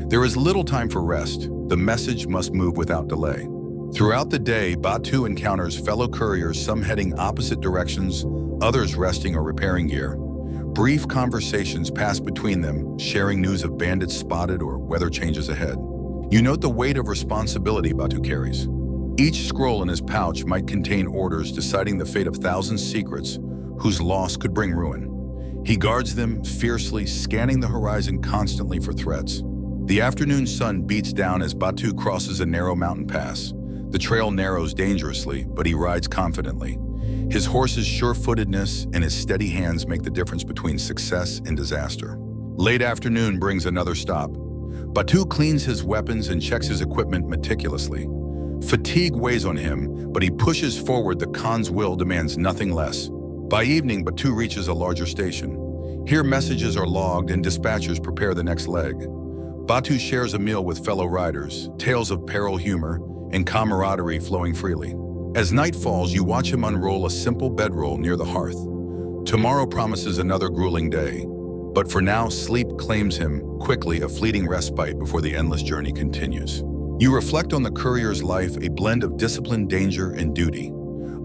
There is little time for rest. The message must move without delay. Throughout the day, Batu encounters fellow couriers, some heading opposite directions, others resting or repairing gear. Brief conversations pass between them, sharing news of bandits spotted or weather changes ahead. You note the weight of responsibility Batu carries. Each scroll in his pouch might contain orders deciding the fate of thousands of secrets whose loss could bring ruin. He guards them fiercely, scanning the horizon constantly for threats. The afternoon sun beats down as Batu crosses a narrow mountain pass. The trail narrows dangerously, but he rides confidently. His horse's sure-footedness and his steady hands make the difference between success and disaster. Late afternoon brings another stop. Batu cleans his weapons and checks his equipment meticulously. Fatigue weighs on him, but he pushes forward. The Khan's will demands nothing less. By evening, Batu reaches a larger station. Here messages are logged and dispatchers prepare the next leg. Batu shares a meal with fellow riders, tales of peril, humor, and camaraderie flowing freely. As night falls, you watch him unroll a simple bedroll near the hearth. Tomorrow promises another grueling day, but for now, sleep claims him, quickly a fleeting respite before the endless journey continues. You reflect on the courier's life, a blend of discipline, danger, and duty.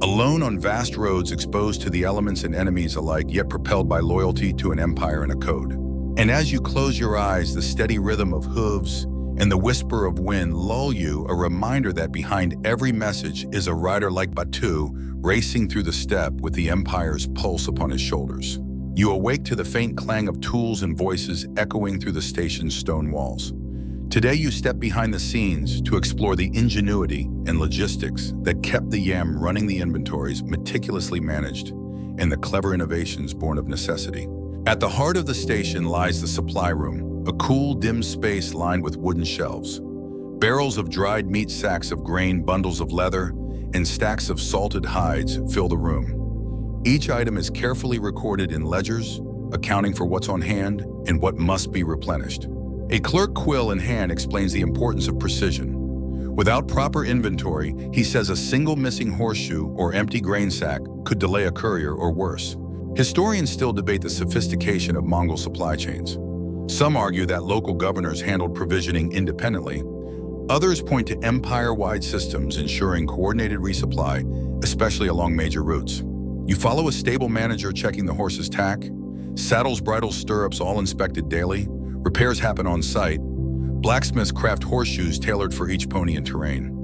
Alone on vast roads exposed to the elements and enemies alike, yet propelled by loyalty to an empire and a code. And as you close your eyes, the steady rhythm of hooves and the whisper of wind lull you, a reminder that behind every message is a rider like Batu, racing through the steppe with the empire's pulse upon his shoulders. You awake to the faint clang of tools and voices echoing through the station's stone walls. Today you step behind the scenes to explore the ingenuity and logistics that kept the Yam running, the inventories meticulously managed, and the clever innovations born of necessity. At the heart of the station lies the supply room, a cool, dim space lined with wooden shelves. Barrels of dried meat, sacks of grain, bundles of leather, and stacks of salted hides fill the room. Each item is carefully recorded in ledgers, accounting for what's on hand and what must be replenished. A clerk, quill in hand, explains the importance of precision. Without proper inventory, he says a single missing horseshoe or empty grain sack could delay a courier or worse. Historians still debate the sophistication of Mongol supply chains. Some argue that local governors handled provisioning independently. Others point to empire-wide systems ensuring coordinated resupply, especially along major routes. You follow a stable manager checking the horse's tack, saddles, bridles, stirrups, all inspected daily. Repairs happen on site. Blacksmiths craft horseshoes tailored for each pony and terrain.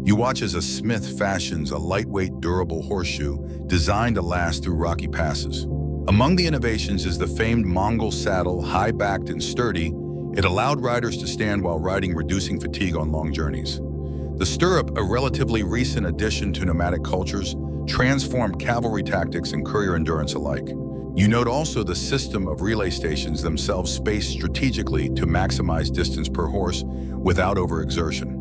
You watch as a smith fashions a lightweight, durable horseshoe designed to last through rocky passes. Among the innovations is the famed Mongol saddle, high-backed and sturdy. It allowed riders to stand while riding, reducing fatigue on long journeys. The stirrup, a relatively recent addition to nomadic cultures, transformed cavalry tactics and courier endurance alike. You note also the system of relay stations themselves spaced strategically to maximize distance per horse without overexertion.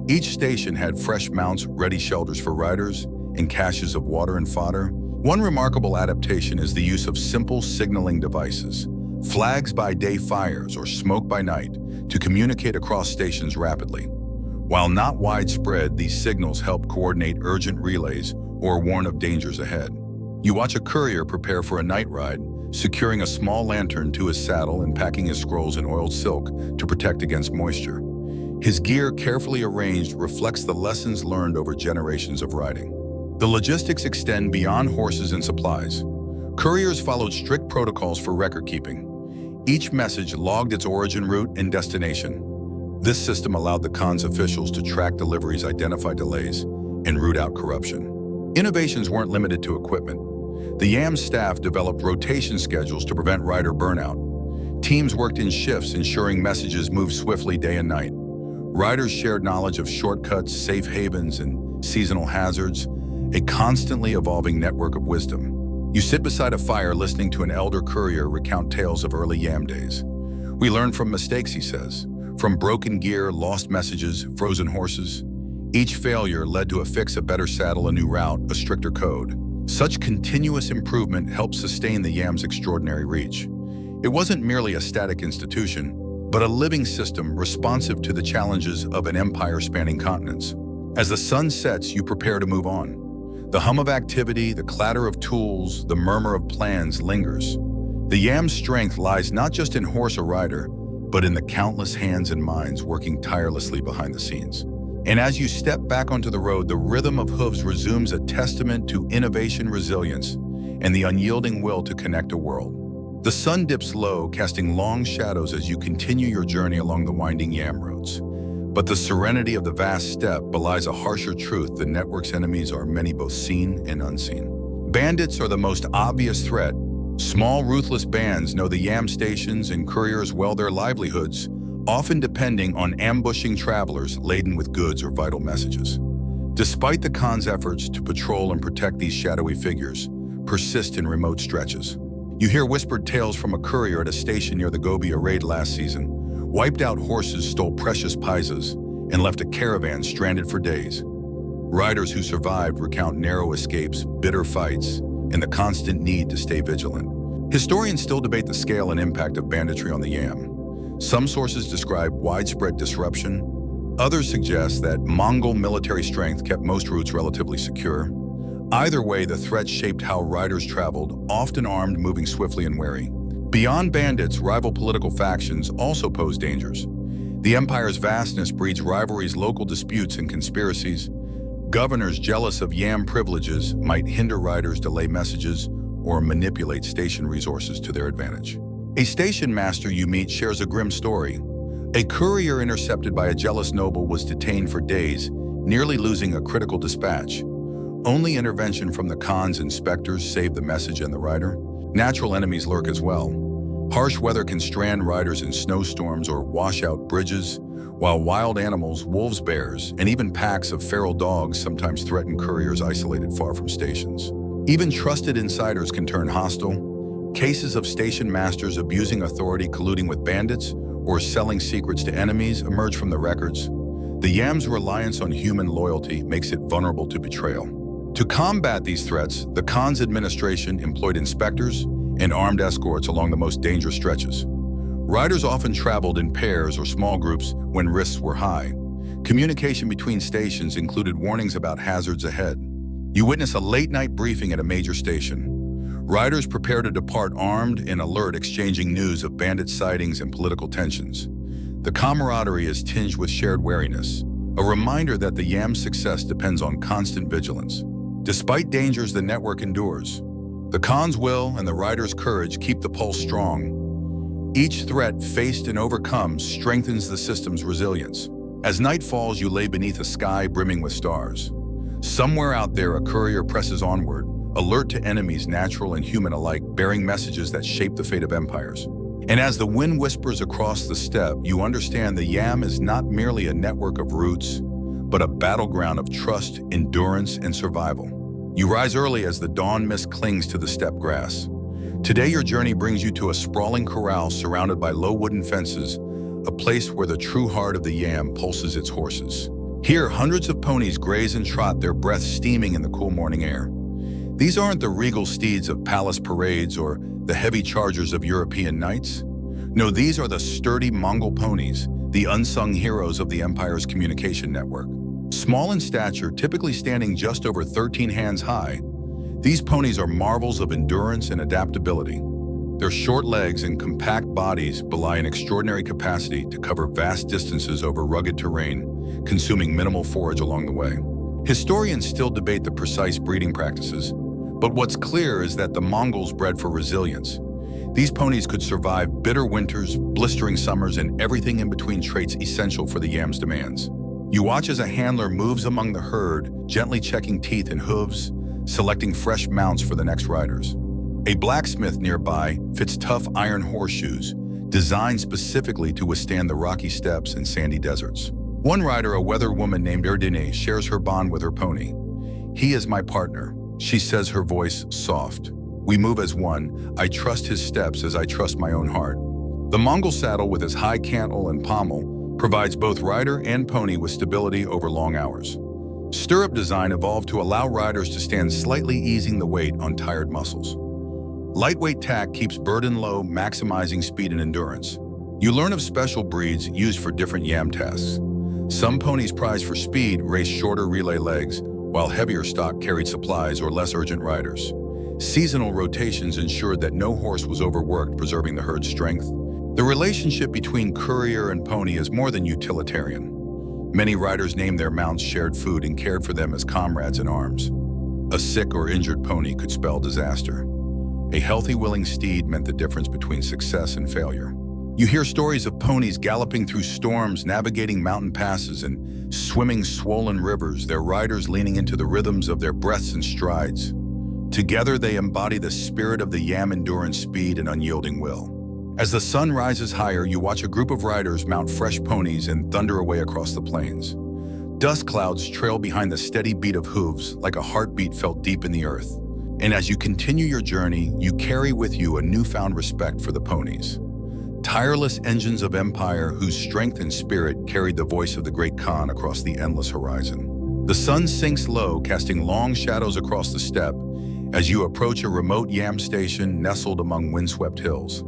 Each station had fresh mounts, ready shelters for riders, and caches of water and fodder. One remarkable adaptation is the use of simple signaling devices, flags by day, fires, or smoke by night, to communicate across stations rapidly. While not widespread, these signals help coordinate urgent relays or warn of dangers ahead. You watch a courier prepare for a night ride, securing a small lantern to his saddle and packing his scrolls in oiled silk to protect against moisture. His gear, carefully arranged, reflects the lessons learned over generations of riding. The logistics extend beyond horses and supplies. Couriers followed strict protocols for record keeping. Each message logged its origin, route, and destination. This system allowed the Khan's officials to track deliveries, identify delays, and root out corruption. Innovations weren't limited to equipment. The Yam staff developed rotation schedules to prevent rider burnout. Teams worked in shifts, ensuring messages moved swiftly day and night. Riders shared knowledge of shortcuts, safe havens, and seasonal hazards, a constantly evolving network of wisdom. You sit beside a fire listening to an elder courier recount tales of early Yam days. We learn from mistakes, he says, from broken gear, lost messages, frozen horses. Each failure led to a fix, a better saddle, a new route, a stricter code. Such continuous improvement helped sustain the Yam's extraordinary reach. It wasn't merely a static institution, but a living system responsive to the challenges of an empire spanning continents. As the sun sets, you prepare to move on. The hum of activity, the clatter of tools, the murmur of plans lingers. The Yam's strength lies not just in horse or rider, but in the countless hands and minds working tirelessly behind the scenes. And as you step back onto the road, the rhythm of hooves resumes, a testament to innovation, resilience, and the unyielding will to connect a world. The sun dips low, casting long shadows as you continue your journey along the winding Yam roads. But the serenity of the vast steppe belies a harsher truth: the network's enemies are many, both seen and unseen. Bandits are the most obvious threat. Small, ruthless bands know the Yam stations, and couriers well their livelihoods, often depending on ambushing travelers laden with goods or vital messages. Despite the Khan's efforts to patrol and protect, these shadowy figures persist in remote stretches. You hear whispered tales from a courier at a station near the Gobi. A raid last season wiped out horses, stole precious paisas, and left a caravan stranded for days. Riders who survived recount narrow escapes, bitter fights, and the constant need to stay vigilant. Historians still debate the scale and impact of banditry on the Yam. Some sources describe widespread disruption. Others suggest that Mongol military strength kept most routes relatively secure. Either way, the threat shaped how riders traveled, often armed, moving swiftly and wary. Beyond bandits, rival political factions also pose dangers. The empire's vastness breeds rivalries, local disputes, and conspiracies. Governors jealous of Yam privileges might hinder riders, delay messages, or manipulate station resources to their advantage. A station master you meet shares a grim story. A courier intercepted by a jealous noble was detained for days, nearly losing a critical dispatch. Only intervention from the Khan's inspectors saved the message and the rider. Natural enemies lurk as well. Harsh weather can strand riders in snowstorms or wash out bridges, while wild animals, wolves, bears, and even packs of feral dogs sometimes threaten couriers isolated far from stations. Even trusted insiders can turn hostile. Cases of station masters abusing authority, colluding with bandits, or selling secrets to enemies emerge from the records. The Yam's reliance on human loyalty makes it vulnerable to betrayal. To combat these threats, the Khan's administration employed inspectors and armed escorts along the most dangerous stretches. Riders often traveled in pairs or small groups when risks were high. Communication between stations included warnings about hazards ahead. You witness a late-night briefing at a major station. Riders prepare to depart armed and alert, exchanging news of bandit sightings and political tensions. The camaraderie is tinged with shared wariness, a reminder that the Yam's success depends on constant vigilance. Despite dangers, the network endures. The Khan's will and the rider's courage keep the pulse strong. Each threat faced and overcome strengthens the system's resilience. As night falls, you lay beneath a sky brimming with stars. Somewhere out there, a courier presses onward, alert to enemies, natural and human alike, bearing messages that shape the fate of empires. And as the wind whispers across the steppe, you understand the Yam is not merely a network of routes, but a battleground of trust, endurance, and survival. You rise early as the dawn mist clings to the steppe grass. Today, your journey brings you to a sprawling corral surrounded by low wooden fences, a place where the true heart of the Yam pulses its horses. Here, hundreds of ponies graze and trot, their breath steaming in the cool morning air. These aren't the regal steeds of palace parades or the heavy chargers of European knights. No, these are the sturdy Mongol ponies, the unsung heroes of the empire's communication network. Small in stature, typically standing just over 13 hands high, these ponies are marvels of endurance and adaptability. Their short legs and compact bodies belie an extraordinary capacity to cover vast distances over rugged terrain, consuming minimal forage along the way. Historians still debate the precise breeding practices, but what's clear is that the Mongols bred for resilience. These ponies could survive bitter winters, blistering summers, and everything in between, traits essential for the Yam's demands. You watch as a handler moves among the herd, gently checking teeth and hooves, selecting fresh mounts for the next riders. A blacksmith nearby fits tough iron horseshoes, designed specifically to withstand the rocky steppes and sandy deserts. One rider, a weather woman named Erdine, shares her bond with her pony. "He is my partner," she says, her voice soft. "We move as one. I trust his steps as I trust my own heart." The Mongol saddle, with its high cantle and pommel, provides both rider and pony with stability over long hours. Stirrup design evolved to allow riders to stand slightly, easing the weight on tired muscles. Lightweight tack keeps burden low, maximizing speed and endurance. You learn of special breeds used for different Yam tasks. Some ponies prized for speed race shorter relay legs, while heavier stock carried supplies or less urgent riders. Seasonal rotations ensured that no horse was overworked, preserving the herd's strength. The relationship between courier and pony is more than utilitarian. Many riders named their mounts, shared food, and cared for them as comrades in arms. A sick or injured pony could spell disaster. A healthy, willing steed meant the difference between success and failure. You hear stories of ponies galloping through storms, navigating mountain passes, and swimming swollen rivers, their riders leaning into the rhythms of their breaths and strides. Together, they embody the spirit of the Yam: endurance, speed, and unyielding will. As the sun rises higher, you watch a group of riders mount fresh ponies and thunder away across the plains. Dust clouds trail behind the steady beat of hooves, like a heartbeat felt deep in the earth. And as you continue your journey, you carry with you a newfound respect for the ponies. Tireless engines of empire whose strength and spirit carried the voice of the great Khan across the endless horizon. The sun sinks low, casting long shadows across the steppe as you approach a remote yam station nestled among windswept hills.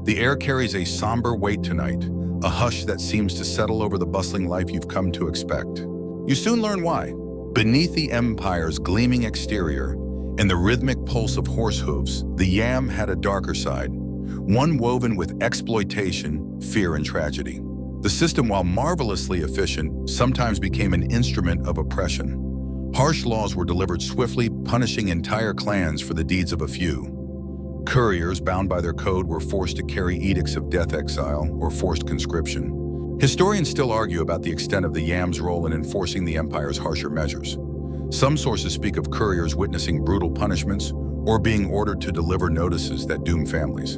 The air carries a somber weight tonight, a hush that seems to settle over the bustling life you've come to expect. You soon learn why. Beneath the empire's gleaming exterior and the rhythmic pulse of horse hooves, the yam had a darker side, one woven with exploitation, fear, and tragedy. The system, while marvelously efficient, sometimes became an instrument of oppression. Harsh laws were delivered swiftly, punishing entire clans for the deeds of a few. Couriers, bound by their code, were forced to carry edicts of death, exile, or forced conscription. Historians still argue about the extent of the yam's role in enforcing the empire's harsher measures. Some sources speak of couriers witnessing brutal punishments or being ordered to deliver notices that doom families.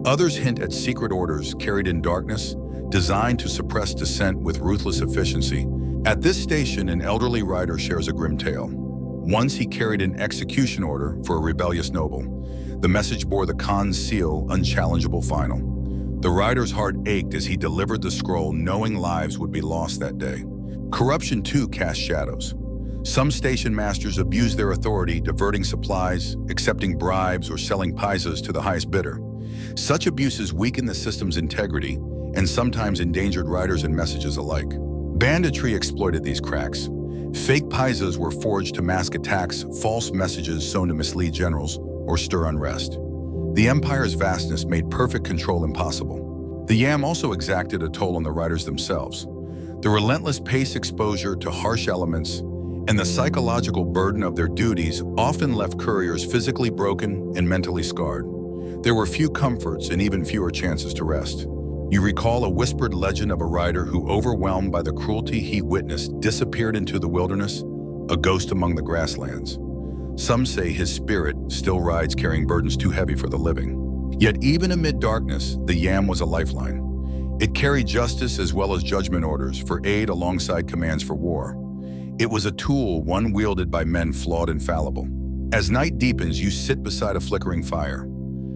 Others hint at secret orders carried in darkness, designed to suppress dissent with ruthless efficiency. At this station, an elderly rider shares a grim tale. Once he carried an execution order for a rebellious noble. The message bore the Khan's seal, unchallengeable final. The rider's heart ached as he delivered the scroll, knowing lives would be lost that day. Corruption, too, cast shadows. Some station masters abused their authority, diverting supplies, accepting bribes, or selling paisas to the highest bidder. Such abuses weakened the system's integrity and sometimes endangered riders and messages alike. Banditry exploited these cracks. Fake paisas were forged to mask attacks, false messages sown to mislead generals or stir unrest. The empire's vastness made perfect control impossible. The yam also exacted a toll on the riders themselves. The relentless pace exposure to harsh elements and the psychological burden of their duties often left couriers physically broken and mentally scarred. There were few comforts and even fewer chances to rest. You recall a whispered legend of a rider who, overwhelmed by the cruelty he witnessed, disappeared into the wilderness, a ghost among the grasslands. Some say his spirit still rides, carrying burdens too heavy for the living. Yet even amid darkness, the yam was a lifeline. It carried justice as well as judgment orders for aid alongside commands for war. It was a tool, one wielded by men flawed and fallible. As night deepens, you sit beside a flickering fire.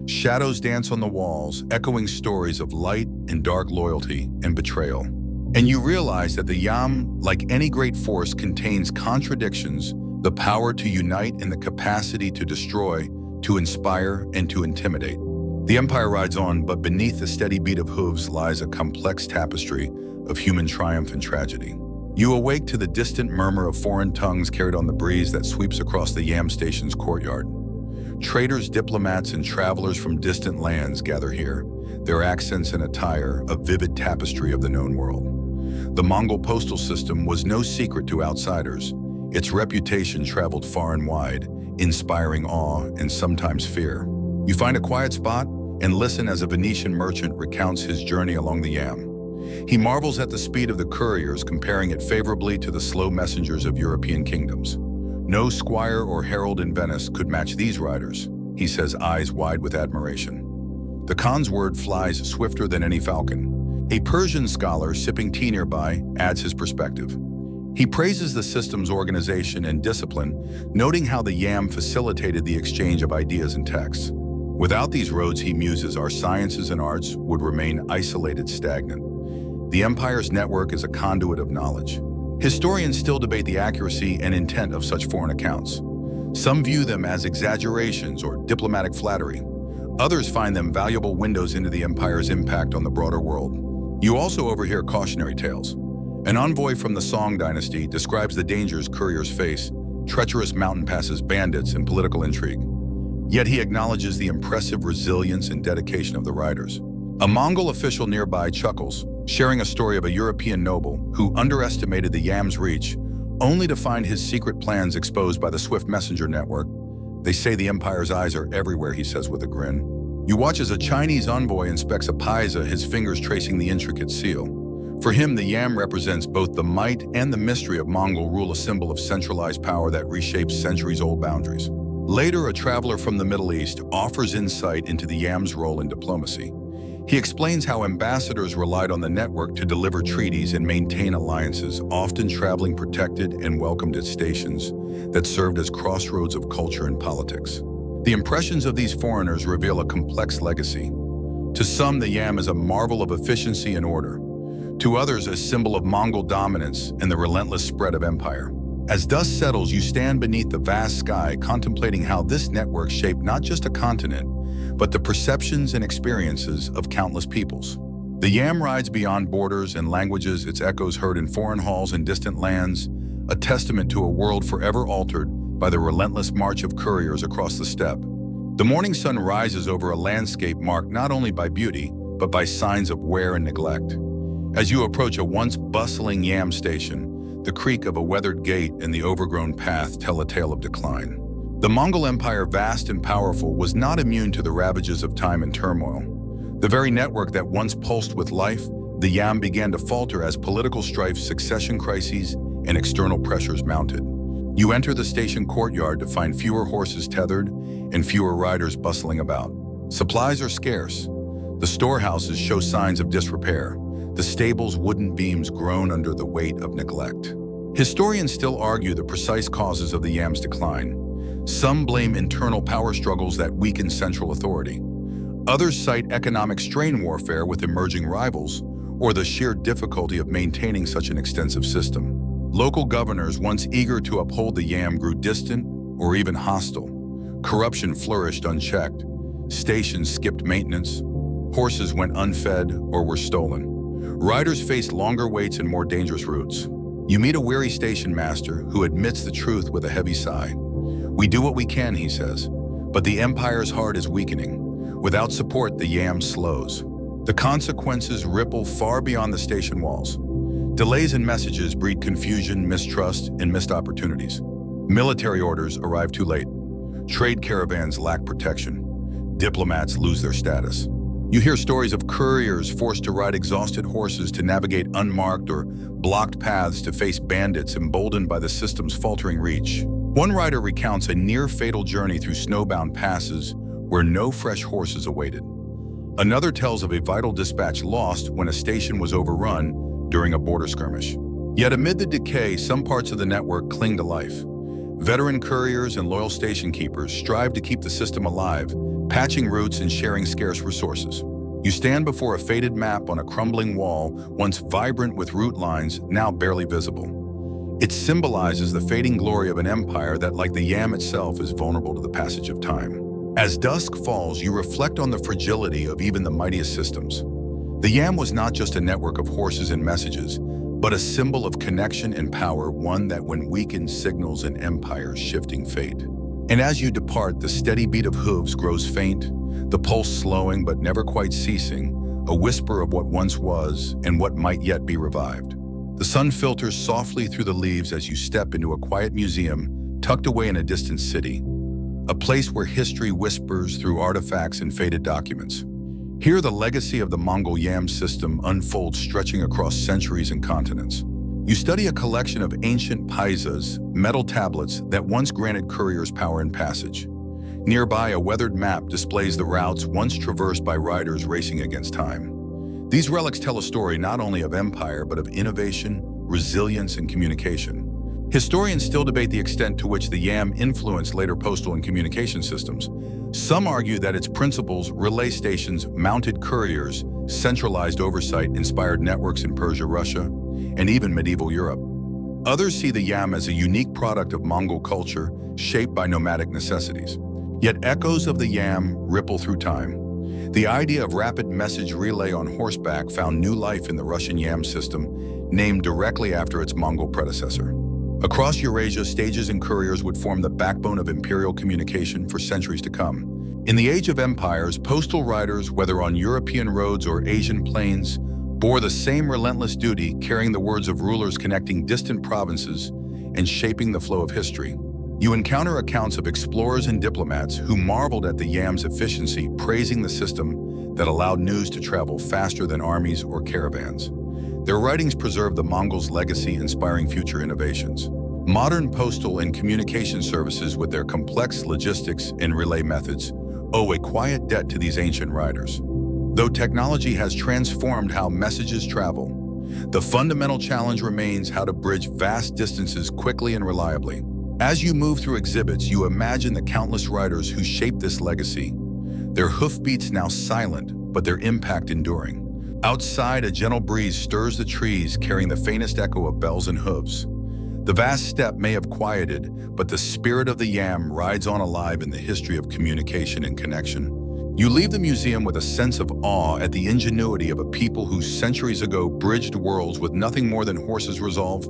Shadows dance on the walls, echoing stories of light and dark, loyalty and betrayal. And you realize that the yam, like any great force, contains contradictions, the power to unite and the capacity to destroy, to inspire, and to intimidate. The empire rides on, but beneath the steady beat of hooves lies a complex tapestry of human triumph and tragedy. You awake to the distant murmur of foreign tongues carried on the breeze that sweeps across the yam station's courtyard. Traders, diplomats, and travelers from distant lands gather here, their accents and attire a vivid tapestry of the known world. The Mongol Postal System was no secret to outsiders. Its reputation traveled far and wide, inspiring awe and sometimes fear. You find a quiet spot and listen as a Venetian merchant recounts his journey along the yam. He marvels at the speed of the couriers, comparing it favorably to the slow messengers of European kingdoms. No squire or herald in Venice could match these riders, he says, eyes wide with admiration. The Khan's word flies swifter than any falcon. A Persian scholar sipping tea nearby adds his perspective. He praises the system's organization and discipline, noting how the yam facilitated the exchange of ideas and texts. Without these roads, he muses, our sciences and arts would remain isolated, stagnant. The empire's network is a conduit of knowledge. Historians still debate the accuracy and intent of such foreign accounts. Some view them as exaggerations or diplomatic flattery. Others find them valuable windows into the empire's impact on the broader world. You also overhear cautionary tales. An envoy from the Song dynasty describes the dangers couriers face, treacherous mountain passes, bandits, and political intrigue. Yet he acknowledges the impressive resilience and dedication of the riders. A Mongol official nearby chuckles, sharing a story of a European noble who underestimated the yam's reach, only to find his secret plans exposed by the swift messenger network. They say the empire's eyes are everywhere, he says with a grin. You watch as a Chinese envoy inspects a paisa, his fingers tracing the intricate seal. For him, the yam represents both the might and the mystery of Mongol rule, a symbol of centralized power that reshapes centuries-old boundaries. Later, a traveler from the Middle East offers insight into the yam's role in diplomacy. He explains how ambassadors relied on the network to deliver treaties and maintain alliances, often traveling protected and welcomed at stations that served as crossroads of culture and politics. The impressions of these foreigners reveal a complex legacy. To some, the yam is a marvel of efficiency and order. To others, a symbol of Mongol dominance and the relentless spread of empire. As dust settles, you stand beneath the vast sky, contemplating how this network shaped not just a continent, but the perceptions and experiences of countless peoples. The Yam rides beyond borders and languages, its echoes heard in foreign halls and distant lands, a testament to a world forever altered by the relentless march of couriers across the steppe. The morning sun rises over a landscape marked not only by beauty, but by signs of wear and neglect. As you approach a once bustling Yam station, the creak of a weathered gate and the overgrown path tell a tale of decline. The Mongol Empire, vast and powerful, was not immune to the ravages of time and turmoil. The very network that once pulsed with life, the Yam, began to falter as political strife, succession crises, and external pressures mounted. You enter the station courtyard to find fewer horses tethered and fewer riders bustling about. Supplies are scarce. The storehouses show signs of disrepair. The stable's wooden beams groan under the weight of neglect. Historians still argue the precise causes of the Yam's decline. Some blame internal power struggles that weaken central authority. Others cite economic strain warfare with emerging rivals, or the sheer difficulty of maintaining such an extensive system. Local governors, once eager to uphold the Yam, grew distant or even hostile. Corruption flourished unchecked. Stations skipped maintenance. Horses went unfed or were stolen. Riders faced longer waits and more dangerous routes. You meet a weary station master who admits the truth with a heavy sigh. "We do what we can," he says, "but the empire's heart is weakening. Without support, the Yam slows." The consequences ripple far beyond the station walls. Delays in messages breed confusion, mistrust, and missed opportunities. Military orders arrive too late. Trade caravans lack protection. Diplomats lose their status. You hear stories of couriers forced to ride exhausted horses to navigate unmarked or blocked paths to face bandits emboldened by the system's faltering reach. One rider recounts a near-fatal journey through snowbound passes where no fresh horses awaited. Another tells of a vital dispatch lost when a station was overrun during a border skirmish. Yet amid the decay, some parts of the network cling to life. Veteran couriers and loyal station keepers strive to keep the system alive, patching routes and sharing scarce resources. You stand before a faded map on a crumbling wall, once vibrant with route lines, now barely visible. It symbolizes the fading glory of an empire that, like the Yam itself, is vulnerable to the passage of time. As dusk falls, you reflect on the fragility of even the mightiest systems. The Yam was not just a network of horses and messages, but a symbol of connection and power, one that, when weakened, signals an empire's shifting fate. And as you depart, the steady beat of hooves grows faint, the pulse slowing but never quite ceasing, a whisper of what once was and what might yet be revived. The sun filters softly through the leaves as you step into a quiet museum tucked away in a distant city, a place where history whispers through artifacts and faded documents. Here, the legacy of the Mongol Yam system unfolds, stretching across centuries and continents. You study a collection of ancient paisas, metal tablets that once granted couriers power and passage. Nearby, a weathered map displays the routes once traversed by riders racing against time. These relics tell a story not only of empire, but of innovation, resilience, and communication. Historians still debate the extent to which the Yam influenced later postal and communication systems. Some argue that its principles, relay stations, mounted couriers, centralized oversight, inspired networks in Persia, Russia, and even medieval Europe. Others see the Yam as a unique product of Mongol culture, shaped by nomadic necessities. Yet echoes of the Yam ripple through time. The idea of rapid message relay on horseback found new life in the Russian Yam system, named directly after its Mongol predecessor. Across Eurasia, stages and couriers would form the backbone of imperial communication for centuries to come. In the age of empires, postal riders, whether on European roads or Asian plains, bore the same relentless duty, carrying the words of rulers connecting distant provinces and shaping the flow of history. You encounter accounts of explorers and diplomats who marveled at the Yam's efficiency, praising the system that allowed news to travel faster than armies or caravans. Their writings preserve the Mongols' legacy, inspiring future innovations. Modern postal and communication services, with their complex logistics and relay methods, owe a quiet debt to these ancient riders. Though technology has transformed how messages travel, the fundamental challenge remains how to bridge vast distances quickly and reliably. As you move through exhibits, you imagine the countless riders who shaped this legacy, their hoofbeats now silent, but their impact enduring. Outside, a gentle breeze stirs the trees, carrying the faintest echo of bells and hooves. The vast steppe may have quieted, but the spirit of the yam rides on alive in the history of communication and connection. You leave the museum with a sense of awe at the ingenuity of a people who centuries ago bridged worlds with nothing more than horses' resolve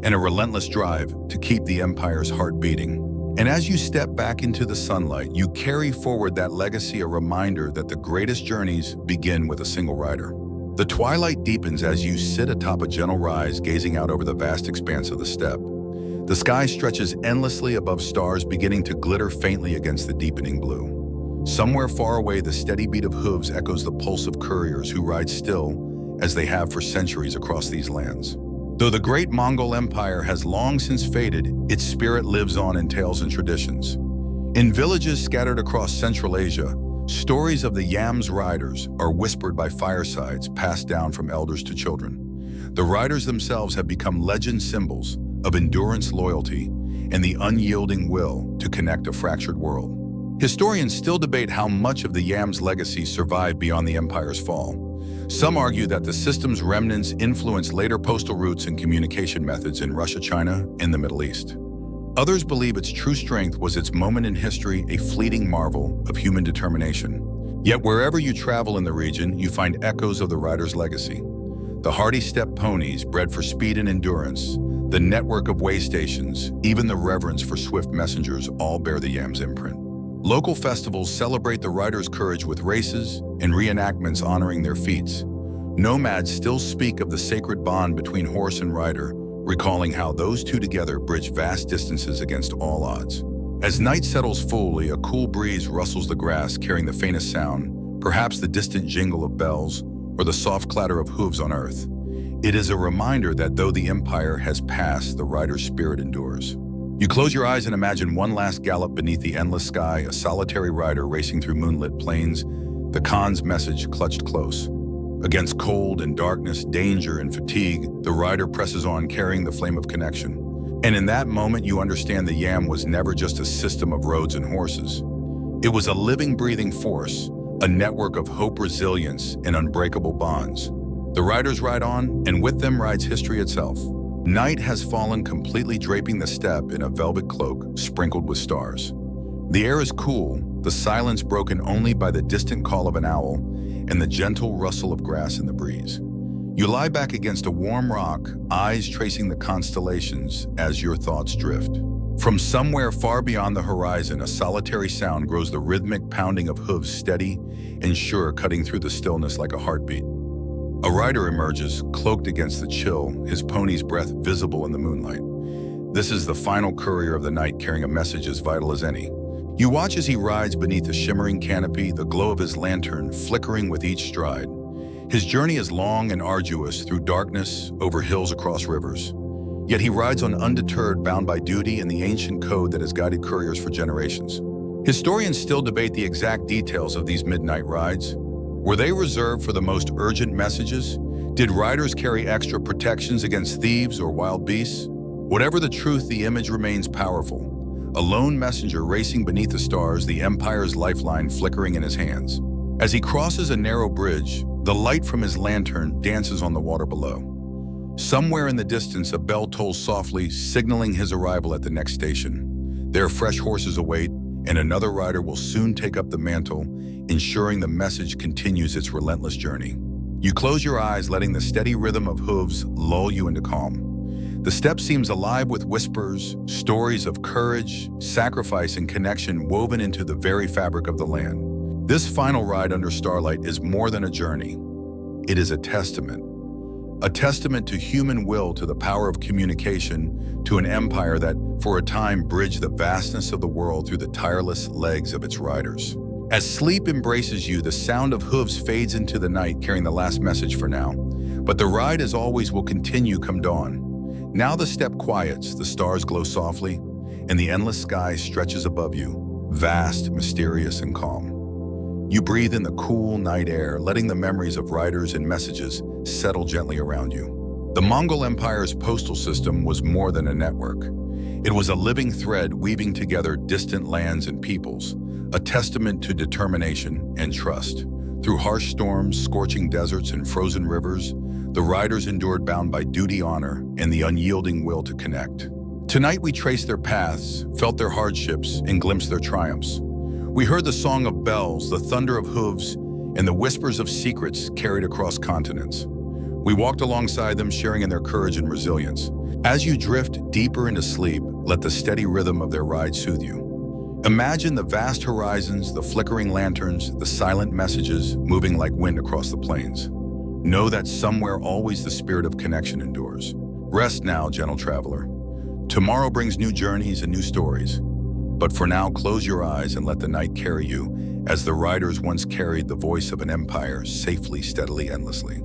and a relentless drive to keep the empire's heart beating. And as you step back into the sunlight, you carry forward that legacy, a reminder that the greatest journeys begin with a single rider. The twilight deepens as you sit atop a gentle rise, gazing out over the vast expanse of the steppe. The sky stretches endlessly above, stars beginning to glitter faintly against the deepening blue. Somewhere far away, the steady beat of hooves echoes the pulse of couriers who ride still as they have for centuries across these lands. Though the great Mongol Empire has long since faded, its spirit lives on in tales and traditions. In villages scattered across Central Asia, stories of the yam's riders are whispered by firesides, passed down from elders to children. The riders themselves have become legend symbols of endurance, loyalty, and the unyielding will to connect a fractured world. Historians still debate how much of the yam's legacy survived beyond the empire's fall. Some argue that the system's remnants influenced later postal routes and communication methods in Russia, China, and the Middle East. Others believe its true strength was its moment in history, a fleeting marvel of human determination. Yet wherever you travel in the region, you find echoes of the rider's legacy. The hardy steppe ponies, bred for speed and endurance, the network of way stations, even the reverence for swift messengers, all bear the yam's imprint. Local festivals celebrate the riders' courage with races and reenactments honoring their feats. Nomads still speak of the sacred bond between horse and rider, recalling how those two together bridge vast distances against all odds. As night settles fully, a cool breeze rustles the grass, carrying the faintest sound, perhaps the distant jingle of bells or the soft clatter of hooves on earth. It is a reminder that though the empire has passed, the rider's spirit endures. You close your eyes and imagine one last gallop beneath the endless sky, a solitary rider racing through moonlit plains, the Khan's message clutched close. Against cold and darkness, danger and fatigue, the rider presses on, carrying the flame of connection. And in that moment, you understand the yam was never just a system of roads and horses. It was a living, breathing force, a network of hope, resilience, and unbreakable bonds. The riders ride on, and with them rides history itself. Night has fallen, completely draping the steppe in a velvet cloak sprinkled with stars. The air is cool, the silence broken only by the distant call of an owl and the gentle rustle of grass in the breeze. You lie back against a warm rock, eyes tracing the constellations as your thoughts drift. From somewhere far beyond the horizon, a solitary sound grows, the rhythmic pounding of hooves, steady and sure, cutting through the stillness like a heartbeat. A rider emerges, cloaked against the chill, his pony's breath visible in the moonlight. This is the final courier of the night, carrying a message as vital as any. You watch as he rides beneath a shimmering canopy, the glow of his lantern flickering with each stride. His journey is long and arduous, through darkness, over hills, across rivers. Yet he rides on undeterred, bound by duty and the ancient code that has guided couriers for generations. Historians still debate the exact details of these midnight rides. Were they reserved for the most urgent messages? Did riders carry extra protections against thieves or wild beasts? Whatever the truth, the image remains powerful. A lone messenger racing beneath the stars, the empire's lifeline flickering in his hands. As he crosses a narrow bridge, the light from his lantern dances on the water below. Somewhere in the distance, a bell tolls softly, signaling his arrival at the next station. There, fresh horses await, and another rider will soon take up the mantle, ensuring the message continues its relentless journey. You close your eyes, letting the steady rhythm of hooves lull you into calm. The steppe seems alive with whispers, stories of courage, sacrifice, and connection woven into the very fabric of the land. This final ride under starlight is more than a journey. It is a testament to human will, to the power of communication, to an empire that, for a time, bridged the vastness of the world through the tireless legs of its riders. As sleep embraces you, the sound of hooves fades into the night, carrying the last message for now. But the ride, as always, will continue come dawn. Now the steppe quiets, the stars glow softly, and the endless sky stretches above you, vast, mysterious, and calm. You breathe in the cool night air, letting the memories of riders and messages settle gently around you. The Mongol Empire's postal system was more than a network. It was a living thread weaving together distant lands and peoples, a testament to determination and trust. Through harsh storms, scorching deserts, and frozen rivers, the riders endured, bound by duty, honor, and the unyielding will to connect. Tonight we traced their paths, felt their hardships, and glimpsed their triumphs. We heard the song of bells, the thunder of hooves, and the whispers of secrets carried across continents. We walked alongside them, sharing in their courage and resilience. As you drift deeper into sleep, let the steady rhythm of their ride soothe you. Imagine the vast horizons, the flickering lanterns, the silent messages moving like wind across the plains. Know that somewhere always the spirit of connection endures. Rest now, gentle traveler. Tomorrow brings new journeys and new stories. But for now, close your eyes and let the night carry you, as the riders once carried the voice of an empire safely, steadily, endlessly.